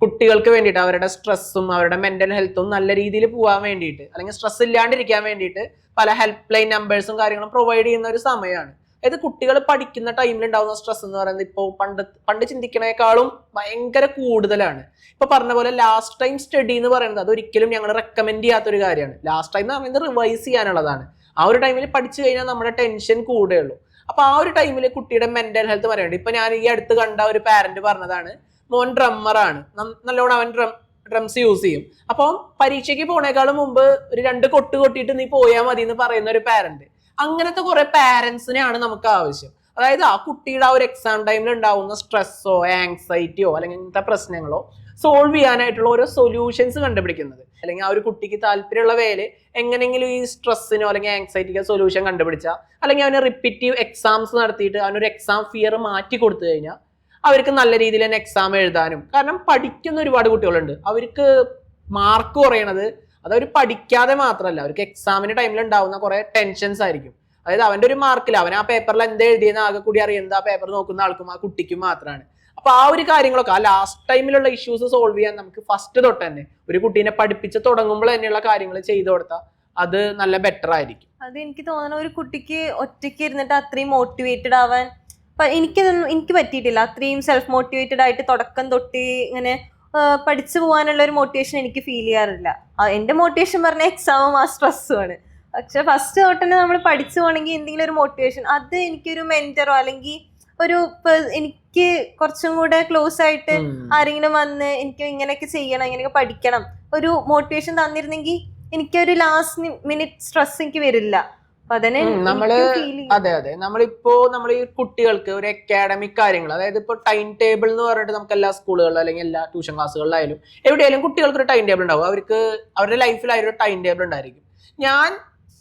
കുട്ടികൾക്ക് വേണ്ടിയിട്ട് അവരുടെ സ്ട്രെസ്സും അവരുടെ മെന്റൽ ഹെൽത്തും നല്ല രീതിയിൽ പോകാൻ വേണ്ടിയിട്ട് അല്ലെങ്കിൽ സ്ട്രെസ് ഇല്ലാണ്ടിരിക്കാൻ വേണ്ടിയിട്ട് പല ഹെൽപ്പ് ലൈൻ നമ്പേഴ്സും കാര്യങ്ങളും പ്രൊവൈഡ് ചെയ്യുന്ന ഒരു സമയമാണ്. അതായത് കുട്ടികൾ പഠിക്കുന്ന ടൈമിൽ ഉണ്ടാകുന്ന സ്ട്രെസ് എന്ന് പറയുന്നത് ഇപ്പോൾ പണ്ട് ചിന്തിക്കണേക്കാളും ഭയങ്കര കൂടുതലാണ്. ഇപ്പൊ പറഞ്ഞ പോലെ ലാസ്റ്റ് ടൈം സ്റ്റഡി എന്ന് പറയുന്നത് അതൊരിക്കലും ഞങ്ങൾ റെക്കമെൻഡ് ചെയ്യാത്തൊരു കാര്യമാണ്. ലാസ്റ്റ് ടൈം എന്ന് പറയുന്നത് റിവൈസ് ചെയ്യാനുള്ളതാണ്. ആ ഒരു ടൈമിൽ പഠിച്ചു കഴിഞ്ഞാൽ നമ്മുടെ ടെൻഷൻ കൂടുകയുള്ളൂ. അപ്പൊ ആ ഒരു ടൈമിൽ കുട്ടിയുടെ മെന്റൽ ഹെൽത്ത് പറയണ്ട. ഇപ്പൊ ഞാൻ ഈ അടുത്ത് കണ്ട ഒരു പാരന്റ് പറഞ്ഞതാണ്, മോൻ ഡ്രമ്മറാണ്, നല്ലോണം അവൻ ഡ്രംസ് യൂസ് ചെയ്യും. അപ്പം പരീക്ഷയ്ക്ക് പോണേക്കാളും മുമ്പ് ഒരു 2 കൊട്ട് കൊട്ടിയിട്ട് നീ പോയാൽ മതി എന്ന് പറയുന്ന ഒരു പാരന്റ്. അങ്ങനത്തെ കുറെ പാരന്റ്സിനെയാണ് നമുക്ക് ആവശ്യം. അതായത് ആ കുട്ടിയുടെ ആ ഒരു എക്സാം ടൈമിൽ ഉണ്ടാവുന്ന സ്ട്രെസ്സോ ആങ്സൈറ്റിയോ അല്ലെങ്കിൽ ഇങ്ങനത്തെ പ്രശ്നങ്ങളോ സോൾവ് ചെയ്യാനായിട്ടുള്ള ഓരോ സൊല്യൂഷൻസ് കണ്ടുപിടിക്കുന്നത്. അല്ലെങ്കിൽ ആ ഒരു കുട്ടിക്ക് താല്പര്യമുള്ള വേല് എങ്ങനെയെങ്കിലും ഈ സ്ട്രെസ്സിനോ അല്ലെങ്കിൽ ആങ്സൈറ്റിക്കോ സൊല്യൂഷൻ കണ്ടുപിടിച്ചാൽ, അല്ലെങ്കിൽ അവന് റിപ്പീറ്റീവ് എക്സാംസ് നടത്തിയിട്ട് അവനൊരു എക്സാം ഫിയർ മാറ്റി കൊടുത്തു കഴിഞ്ഞാൽ അവർക്ക് നല്ല രീതിയിൽ തന്നെ എക്സാം എഴുതാനും. കാരണം പഠിക്കുന്ന ഒരുപാട് കുട്ടികളുണ്ട്, അവർക്ക് മാർക്ക് കുറയണത് അതവർ പഠിക്കാതെ മാത്രമല്ല, അവർക്ക് എക്സാമിന്റെ ടൈമിൽ ഉണ്ടാവുന്ന കുറെ ടെൻഷൻസ് ആയിരിക്കും. അതായത് അവന്റെ ഒരു മാർക്കിൽ അവൻ ആ പേപ്പറിൽ എന്താ എഴുതിയെന്ന് ആകെ കൂടി അറിയുന്നത് ആ പേപ്പർ നോക്കുന്ന ആൾക്കും ആ കുട്ടിക്കും മാത്രമാണ്. അപ്പൊ ആ ഒരു കാര്യങ്ങളൊക്കെ ആ ലാസ്റ്റ് ടൈമിലുള്ള ഇഷ്യൂസ് സോൾവ് ചെയ്യാൻ നമുക്ക് ഫസ്റ്റ് തൊട്ട് തന്നെ ഒരു കുട്ടീനെ പഠിപ്പിച്ച് തുടങ്ങുമ്പോൾ തന്നെയുള്ള കാര്യങ്ങൾ ചെയ്തു കൊടുത്താൽ അത് നല്ല ബെറ്റർ ആയിരിക്കും. അത് എനിക്ക് തോന്നുന്നു ഒരു കുട്ടിക്ക് ഒറ്റയ്ക്ക് ഇരുന്നിട്ട് അത്രയും മോട്ടിവേറ്റഡ് ആവാൻ എനിക്ക് പറ്റിയിട്ടില്ല. അത്രയും സെൽഫ് മോട്ടിവേറ്റഡ് ആയിട്ട് തുടക്കം തൊട്ട് ഇങ്ങനെ പഠിച്ചു പോകാനുള്ള ഒരു മോട്ടിവേഷൻ എനിക്ക് ഫീൽ ചെയ്യാറില്ല. എൻ്റെ മോട്ടിവേഷൻ പറഞ്ഞാൽ എക്സാമും ആ സ്ട്രെസ്സുമാണ്. പക്ഷെ ഫസ്റ്റ് തൊട്ട് തന്നെ നമ്മൾ പഠിച്ചു പോകണമെങ്കിൽ എന്തെങ്കിലും ഒരു മോട്ടിവേഷൻ, അത് എനിക്കൊരു മെന്ററോ അല്ലെങ്കിൽ ഒരു എനിക്ക് കുറച്ചും കൂടെ ക്ലോസ് ആയിട്ട് ആരെങ്കിലും വന്ന് എനിക്ക് ഇങ്ങനെയൊക്കെ ചെയ്യണം, ഇങ്ങനെയൊക്കെ പഠിക്കണം ഒരു മോട്ടിവേഷൻ തന്നിരുന്നെങ്കിൽ എനിക്കൊരു ലാസ്റ്റ് മിനിറ്റ് സ്ട്രെസ് എനിക്ക് വരില്ല. അതെ നമ്മളിപ്പോ നമ്മൾ ഈ കുട്ടികൾക്ക് ഒരു അക്കാഡമിക് കാര്യങ്ങൾ, അതായത് ഇപ്പൊ ടൈം ടേബിൾ എന്ന് പറഞ്ഞിട്ട് നമുക്ക് എല്ലാ സ്കൂളുകളിലും അല്ലെങ്കിൽ എല്ലാ ട്യൂഷൻ ക്ലാസ്സുകളിലായാലും എവിടെയായാലും കുട്ടികൾക്ക് ഒരു ടൈം ടേബിൾ ഉണ്ടാവും. അവർക്ക് അവരുടെ ലൈഫിലായാലും ഒരു ടൈം ടേബിൾ ഉണ്ടായിരിക്കും. ഞാൻ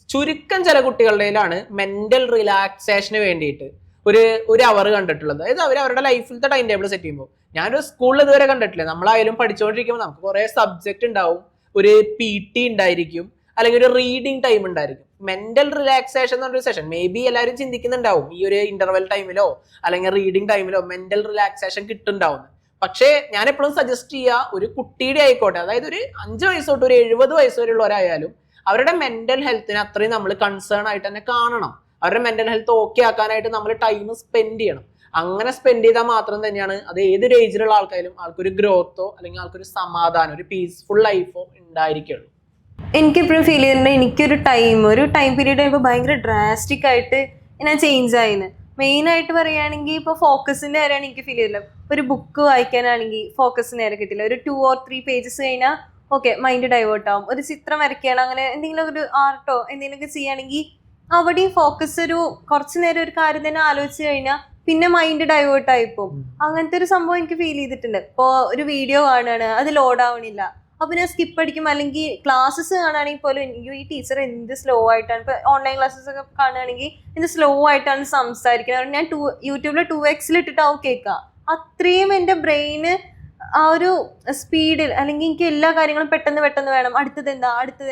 ചുരുക്കം ചില കുട്ടികളുടെയിലാണ് മെന്റൽ റിലാക്സേഷന് വേണ്ടിയിട്ട് ഒരു അവർ കണ്ടിട്ടുള്ളത്. അതായത് അവരുടെ ലൈഫിലത്തെ ടൈം ടേബിൾ സെറ്റ് ചെയ്യുമ്പോൾ ഞാനൊരു സ്കൂളിൽ ഇതുവരെ കണ്ടിട്ടില്ല. നമ്മളായാലും പഠിച്ചുകൊണ്ടിരിക്കുമ്പോൾ നമുക്ക് കുറെ സബ്ജക്ട് ഉണ്ടാവും, ഒരു PT ഉണ്ടായിരിക്കും, അല്ലെങ്കിൽ ഒരു റീഡിങ് ടൈം ഉണ്ടായിരിക്കും. മെന്റൽ റിലാക്സേഷൻ എന്ന് പറഞ്ഞൊരു സെഷൻ മേ ബി എല്ലാവരും ചിന്തിക്കുന്നുണ്ടാവും ഈ ഒരു ഇന്റർവെൽ ടൈമിലോ അല്ലെങ്കിൽ റീഡിങ് ടൈമിലോ മെന്റൽ റിലാക്സേഷൻ കിട്ടുന്നുണ്ടാവും. പക്ഷേ ഞാൻ എപ്പോഴും സജസ്റ്റ് ചെയ്യുക, ഒരു കുട്ടിയുടെ ആയിക്കോട്ടെ, അതായത് ഒരു 5 വയസ്സ് തൊട്ട് ഒരു 70 വയസ്സ് വരെയുള്ളവരായാലും അവരുടെ മെന്റൽ ഹെൽത്തിന് അത്രയും നമ്മൾ കൺസേൺ ആയിട്ട് തന്നെ കാണണം. അവരുടെ മെന്റൽ ഹെൽത്ത് ഓക്കെ ആക്കാനായിട്ട് നമ്മൾ ടൈം സ്പെൻഡ് ചെയ്യണം. അങ്ങനെ സ്പെൻഡ് ചെയ്താൽ മാത്രം തന്നെയാണ് അത് ഏതൊരു ഏജിലുള്ള ആൾക്കാരും ആൾക്കൊരു ഗ്രോത്തോ അല്ലെങ്കിൽ ആൾക്കൊരു സമാധാനം, ഒരു പീസ്ഫുൾ ലൈഫോ ഉണ്ടായിരിക്കുള്ളൂ. എനിക്കെപ്പോഴും ഫീൽ ചെയ്യുന്നുണ്ട് എനിക്കൊരു ടൈം പീരീഡ് കഴിയുമ്പോൾ ഭയങ്കര ഡ്രാസ്റ്റിക് ആയിട്ട് ഞാൻ ചേഞ്ച് ആയിന്ന്. മെയിനായിട്ട് പറയുകയാണെങ്കിൽ ഇപ്പോൾ ഫോക്കസിൻ്റെ കാര്യമാണ് എനിക്ക് ഫീൽ ചെയ്തില്ല. ഒരു ബുക്ക് വായിക്കാനാണെങ്കിൽ ഫോക്കസ് നേരെ കിട്ടില്ല. ഒരു 2 or 3 പേജസ് കഴിഞ്ഞാൽ ഓക്കെ മൈൻഡ് ഡൈവേർട്ട് ആവും. ഒരു ചിത്രം വരയ്ക്കുകയാണ്, അങ്ങനെ എന്തെങ്കിലും ഒരു ആർട്ടോ എന്തെങ്കിലുമൊക്കെ ചെയ്യുകയാണെങ്കിൽ അവിടെയും ഫോക്കസ് ഒരു കുറച്ച് നേരം ഒരു കാര്യം തന്നെ ആലോചിച്ച് കഴിഞ്ഞാൽ പിന്നെ മൈൻഡ് ഡൈവേർട്ട് ആയിപ്പോവും. അങ്ങനത്തെ ഒരു സംഭവം എനിക്ക് ഫീൽ ചെയ്തിട്ടുണ്ട്. ഇപ്പോൾ ഒരു വീഡിയോ കാണുകയാണ്, അത് ലോഡ് ആവണില്ല, അപ്പൊ ഞാൻ സ്കിപ്പ് അടിക്കും. അല്ലെങ്കിൽ ക്ലാസ്സസ് കാണുകയാണെങ്കിൽ പോലും ഈ ടീച്ചർ എന്ത് സ്ലോ ആയിട്ടാണ്, ഇപ്പൊ ഓൺലൈൻ ക്ലാസ്സസ് ഒക്കെ കാണുകയാണെങ്കിൽ എന്ത് സ്ലോ ആയിട്ടാണ് സംസാരിക്കുന്നത്. ഞാൻ യൂട്യൂബിൽ 2x ഇട്ടിട്ടാവും കേൾക്കുക. അത്രയും എൻ്റെ ബ്രെയിന് ആ ഒരു സ്പീഡിൽ, അല്ലെങ്കിൽ എനിക്ക് എല്ലാ കാര്യങ്ങളും പെട്ടെന്ന് വേണം, അടുത്തത്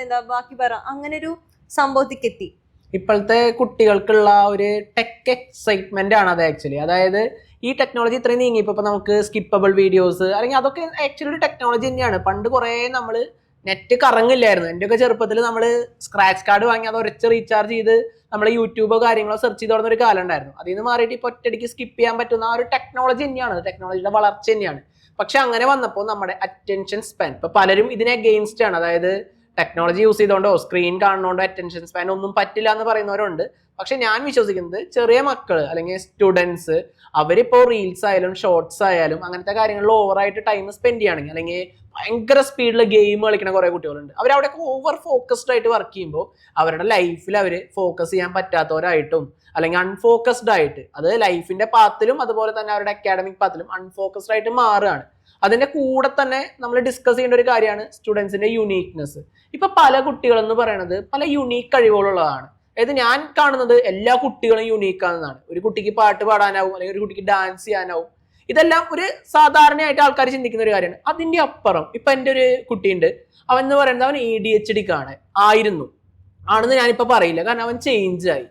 എന്താ ബാക്കി പറ, അങ്ങനെ ഒരു സംഭവത്തിലേക്ക് എത്തി. ഇപ്പോഴത്തെ കുട്ടികൾക്കുള്ള ഒരു ടെക് എക്സൈറ്റ്മെന്റ് ആണ് അത് ആക്ച്വലി. അതായത് ഈ ടെക്നോളജി ഇത്രയും നീങ്ങിയപ്പോൾ ഇപ്പൊ നമുക്ക് സ്കിപ്പബിൾ വീഡിയോസ് അല്ലെങ്കിൽ അതൊക്കെ ആക്ച്വലി ഒരു ടെക്നോളജി തന്നെയാണ്. പണ്ട് കുറേ നമ്മൾ നെറ്റ് കറങ്ങില്ലായിരുന്നു. എൻ്റെയൊക്കെ ചെറുപ്പത്തിൽ നമ്മൾ സ്ക്രാച്ച് കാർഡ് വാങ്ങി അത് ഒരച്ച് റീചാർജ് ചെയ്ത് നമ്മൾ യൂട്യൂബോ കാര്യങ്ങളോ സെർച്ച് ചെയ്ത് തുടങ്ങുന്ന ഒരു കാലം ഉണ്ടായിരുന്നു. അതിൽ നിന്ന് മാറിയിട്ട് ഇപ്പോൾ ഒറ്റയടിക്ക് സ്കിപ്പ് ചെയ്യാൻ പറ്റുന്ന ആ ഒരു ടെക്നോളജി തന്നെയാണ്, ടെക്നോളജിയുടെ വളർച്ച തന്നെയാണ്. പക്ഷെ അങ്ങനെ വന്നപ്പോൾ നമ്മുടെ അറ്റൻഷൻ സ്പാൻ ഇപ്പൊ പലരും ഇതിനെ അഗെയിൻസ്റ്റ് ആണ്, അതായത് ടെക്നോളജി യൂസ് ചെയ്തോണ്ടോ സ്ക്രീൻ കാണുന്നോണ്ടോ അറ്റൻഷൻ സ്പാൻ ഒന്നും പറ്റില്ല എന്ന് പറയുന്നവരുണ്ട്. പക്ഷെ ഞാൻ വിശ്വസിക്കുന്നത് ചെറിയ മക്കള് അല്ലെങ്കിൽ സ്റ്റുഡൻസ് അവരിപ്പോ റീൽസ് ആയാലും ഷോർട്സ് ആയാലും അങ്ങനത്തെ കാര്യങ്ങളിൽ ഓവറായിട്ട് ടൈം സ്പെൻഡ് ചെയ്യുകയാണെങ്കിൽ, അല്ലെങ്കിൽ ഭയങ്കര സ്പീഡിൽ ഗെയിം കളിക്കുന്ന കുറെ കുട്ടികളുണ്ട്, അവരവിടെ ഓവർ ഫോക്കസ്ഡ് ആയിട്ട് വർക്ക് ചെയ്യുമ്പോൾ അവരുടെ ലൈഫിൽ അവർ ഫോക്കസ് ചെയ്യാൻ പറ്റാത്തവരായിട്ടും അല്ലെങ്കിൽ അൺഫോക്കസ്ഡ് ആയിട്ട്, അത് ലൈഫിന്റെ പാത്തിലും അതുപോലെ തന്നെ അവരുടെ അക്കാഡമിക് പാത്തിലും അൺഫോക്കസ്ഡ് ആയിട്ട് മാറുകയാണ്. അതിന്റെ കൂടെ തന്നെ നമ്മൾ ഡിസ്കസ് ചെയ്യേണ്ട ഒരു കാര്യമാണ് സ്റ്റുഡൻസിന്റെ യുണീക്നെസ്. ഇപ്പൊ പല കുട്ടികളെന്ന് പറയുന്നത് പല യുണീക്ക് കഴിവുകളുള്ളതാണ്. അതായത് ഞാൻ കാണുന്നത് എല്ലാ കുട്ടികളും യുണീക്ക് ആണെന്നാണ്. ഒരു കുട്ടിക്ക് പാട്ട് പാടാനാവും, അല്ലെങ്കിൽ ഒരു കുട്ടിക്ക് ഡാൻസ് ചെയ്യാനാവും. ഇതെല്ലാം ഒരു സാധാരണയായിട്ട് ആൾക്കാർ ചിന്തിക്കുന്ന ഒരു കാര്യമാണ്. അതിന്റെ അപ്പുറം ഇപ്പൊ എൻ്റെ ഒരു കുട്ടിയുണ്ട്, അവൻ എന്ന് പറയുന്നത് അവൻ ADHD ആണെന്ന് ഞാനിപ്പോ പറയില്ല, കാരണം അവൻ ചേഞ്ച് ആയി.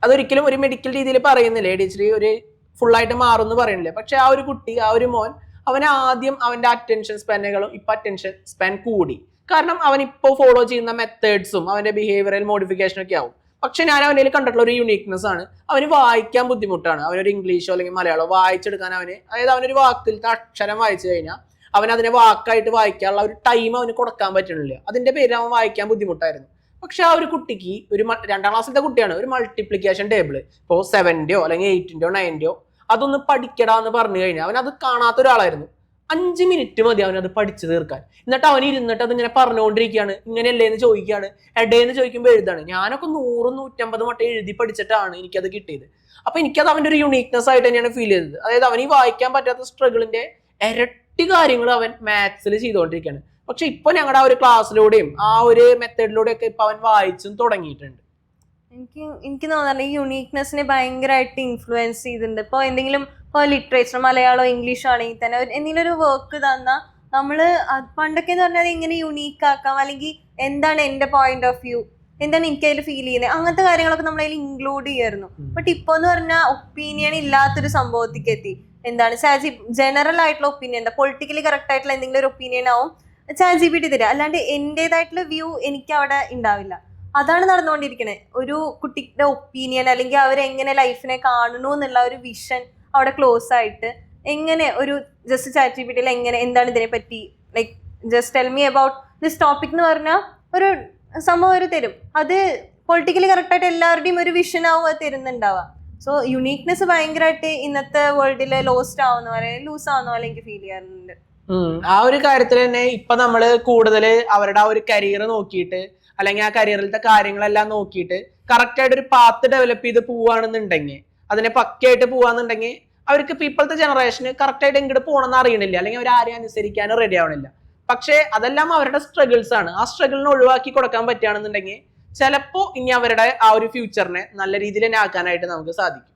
അതൊരിക്കലും ഒരു മെഡിക്കൽ രീതിയിൽ പറയുന്നില്ല ADHD ഒരു ഫുള്ളായിട്ട് മാറും എന്ന് പറയുന്നില്ല. പക്ഷെ ആ ഒരു കുട്ടി, ആ ഒരു മോൻ, അവൻ ആദ്യം അവന്റെ അറ്റൻഷൻ സ്പാനുകളും ഇപ്പൊ അറ്റൻഷൻ സ്പാൻ കൂടി. കാരണം അവൻ ഇപ്പോൾ ഫോളോ ചെയ്യുന്ന മെത്തേഡ്സും അവന്റെ ബിഹേവിയറൽ മോഡിഫിക്കേഷനും ഒക്കെ ആവും. പക്ഷെ ഞാൻ അവനിൽ കണ്ടിട്ടുള്ള ഒരു യുണീക്നെസ് ആണ്, അവന് വായിക്കാൻ ബുദ്ധിമുട്ടാണ്. അവനൊരു ഇംഗ്ലീഷോ അല്ലെങ്കിൽ മലയാളമോ വായിച്ചെടുക്കാൻ അതായത് അവനൊരു വാക്കിലത്തെ അക്ഷരം വായിച്ചു കഴിഞ്ഞാൽ അവൻ അതിനെ വാക്കായിട്ട് വായിക്കാനുള്ള ഒരു ടൈം അവന് കൊടുക്കാൻ പറ്റണില്ല. അതിന്റെ പേര് അവൻ വായിക്കാൻ ബുദ്ധിമുട്ടായിരുന്നു. പക്ഷെ ആ ഒരു കുട്ടിക്ക് ഒരു 2ാം ക്ലാസ്സിലത്തെ കുട്ടിയാണ്, ഒരു മൾട്ടിപ്ലിക്കേഷൻ ടേബിൾ ഇപ്പോൾ 7ന്റെയോ അല്ലെങ്കിൽ 8ന്റെയോ 9ന്റെയോ അതൊന്ന് പഠിക്കടാന്ന് പറഞ്ഞു കഴിഞ്ഞാൽ അവൻ അത് കാണാത്ത ഒരാളായിരുന്നു. 5 മിനിറ്റ് മതി അവനത് പഠിച്ചു തീർക്കാൻ. എന്നിട്ട് അവൻ ഇരുന്നിട്ട് അത് ഇങ്ങനെ പറഞ്ഞുകൊണ്ടിരിക്കുകയാണ്, ഇങ്ങനെയല്ലേ എന്ന് ചോദിക്കുകയാണ്, എടേന്ന് ചോദിക്കുമ്പോൾ എഴുതാണ്. ഞാനൊക്കെ 100-150 മട്ടം എഴുതി പഠിച്ചിട്ടാണ് എനിക്കത് കിട്ടിയത്. അപ്പൊ എനിക്കത് അവന്റെ ഒരു യുണീക്നെസ് ആയിട്ട് തന്നെയാണ് ഫീൽ ചെയ്തത്. അതായത് അവൻ ഈ വായിക്കാൻ പറ്റാത്ത സ്ട്രഗിളിന്റെ ഇരട്ടി കാര്യങ്ങൾ അവൻ മാത്സിൽ ചെയ്തുകൊണ്ടിരിക്കുകയാണ്. പക്ഷെ ഇപ്പൊ ഞങ്ങളുടെ ആ ഒരു ക്ലാസ്സിലൂടെയും ആ ഒരു മെത്തേഡിലൂടെ ഒക്കെ ഇപ്പൊ അവൻ വായിച്ചും തുടങ്ങിയിട്ടുണ്ട്. എനിക്ക് തോന്നുന്നു ഈ യുണീക്നെസ്സിനെ ഭയങ്കരമായിട്ട് ഇൻഫ്ലുവൻസ് ചെയ്തിട്ടുണ്ട്. ഇപ്പോൾ എന്തെങ്കിലും ഇപ്പോൾ ലിറ്ററേച്ചർ മലയാളമോ ഇംഗ്ലീഷോ ആണെങ്കിൽ തന്നെ എന്തെങ്കിലും ഒരു വർക്ക് തന്നാൽ നമ്മൾ പണ്ടൊക്കെ എന്ന് പറഞ്ഞാൽ എങ്ങനെ യുണീക്ക് ആക്കാം, അല്ലെങ്കിൽ എന്താണ് എൻ്റെ പോയിന്റ് ഓഫ് വ്യൂ, എന്താണ് എനിക്ക് അതിൽ ഫീൽ ചെയ്യുന്നത്, അങ്ങനത്തെ കാര്യങ്ങളൊക്കെ നമ്മളതിൽ ഇൻക്ലൂഡ് ചെയ്യായിരുന്നു. ബട്ട് ഇപ്പോൾ എന്ന് പറഞ്ഞാൽ ഒപ്പീനിയൻ ഇല്ലാത്തൊരു സംഭവത്തേക്ക് എത്തി. എന്താണ് ജനറൽ ആയിട്ടുള്ള ഒപ്പീനിയൻ, എന്താ പൊളിറ്റിക്കലി കറക്റ്റ് ആയിട്ടുള്ള എന്തെങ്കിലും ഒരു ഒപ്പീനിയൻ ആവും ChatGPT തരിക, അല്ലാണ്ട് എൻ്റെതായിട്ടുള്ള വ്യൂ എനിക്ക് അവിടെ ഉണ്ടാവില്ല. അതാണ് നടന്നുകൊണ്ടിരിക്കുന്നത്. ഒരു കുട്ടിയുടെ ഒപ്പീനിയൻ അല്ലെങ്കിൽ അവരെങ്ങനെ ലൈഫിനെ കാണുന്നു എന്നുള്ള ഒരു വിഷൻ അവിടെ ക്ലോസ് ആയിട്ട് എങ്ങനെ ഒരു ജസ്റ്റ് ChatGPTയിൽ എങ്ങനെ എന്താണ് ഇതിനെ പറ്റി like just tell me about this topic എന്ന് പറഞ്ഞാൽ ഒരു സംഭവം ഒരു തരും. അത് പൊളിറ്റിക്കലി കറക്റ്റായിട്ട് എല്ലാവരുടെയും ഒരു വിഷൻ ആവും അത് തരുന്നുണ്ടാവുക. സോ യുണീക്നെസ് ഭയങ്കരമായിട്ട് ഇന്നത്തെ വേൾഡിൽ ലോസ്റ്റ് ആവുന്ന പോലെ ലൂസ് ആവുന്ന പോലെ എനിക്ക് ഫീൽ ചെയ്യാറുണ്ട്. ആ ഒരു കാര്യത്തിൽ തന്നെ ഇപ്പൊ നമ്മള് കൂടുതൽ അവരുടെ ആ ഒരു കരിയർ നോക്കിയിട്ട് അല്ലെങ്കിൽ ആ കരിയറിലത്തെ കാര്യങ്ങളെല്ലാം നോക്കിയിട്ട് കറക്റ്റ് ആയിട്ട് ഒരു പാത്ത് ഡെവലപ്പ് ചെയ്ത് പോവാണെന്നുണ്ടെങ്കിൽ, അതിനെ പക്കയായിട്ട് പോവാന്നുണ്ടെങ്കിൽ അവർക്ക് ഇപ്പോഴത്തെ ജനറേഷന് കറക്റ്റ് ആയിട്ട് എങ്ങോട്ട് പോകണമെന്ന് അറിയണില്ല, അല്ലെങ്കിൽ അവർ ആരെയും അനുസരിക്കാനും റെഡി ആവണില്ല. പക്ഷെ അതെല്ലാം അവരുടെ സ്ട്രഗിൾസ് ആണ്. ആ സ്ട്രഗിളിനെ ഒഴിവാക്കി കൊടുക്കാൻ പറ്റുകയാണെന്നുണ്ടെങ്കിൽ ചിലപ്പോൾ ഇനി അവരുടെ ആ ഒരു ഫ്യൂച്ചറിനെ നല്ല രീതിയിൽ തന്നെ ആക്കാനായിട്ട് നമുക്ക് സാധിക്കും.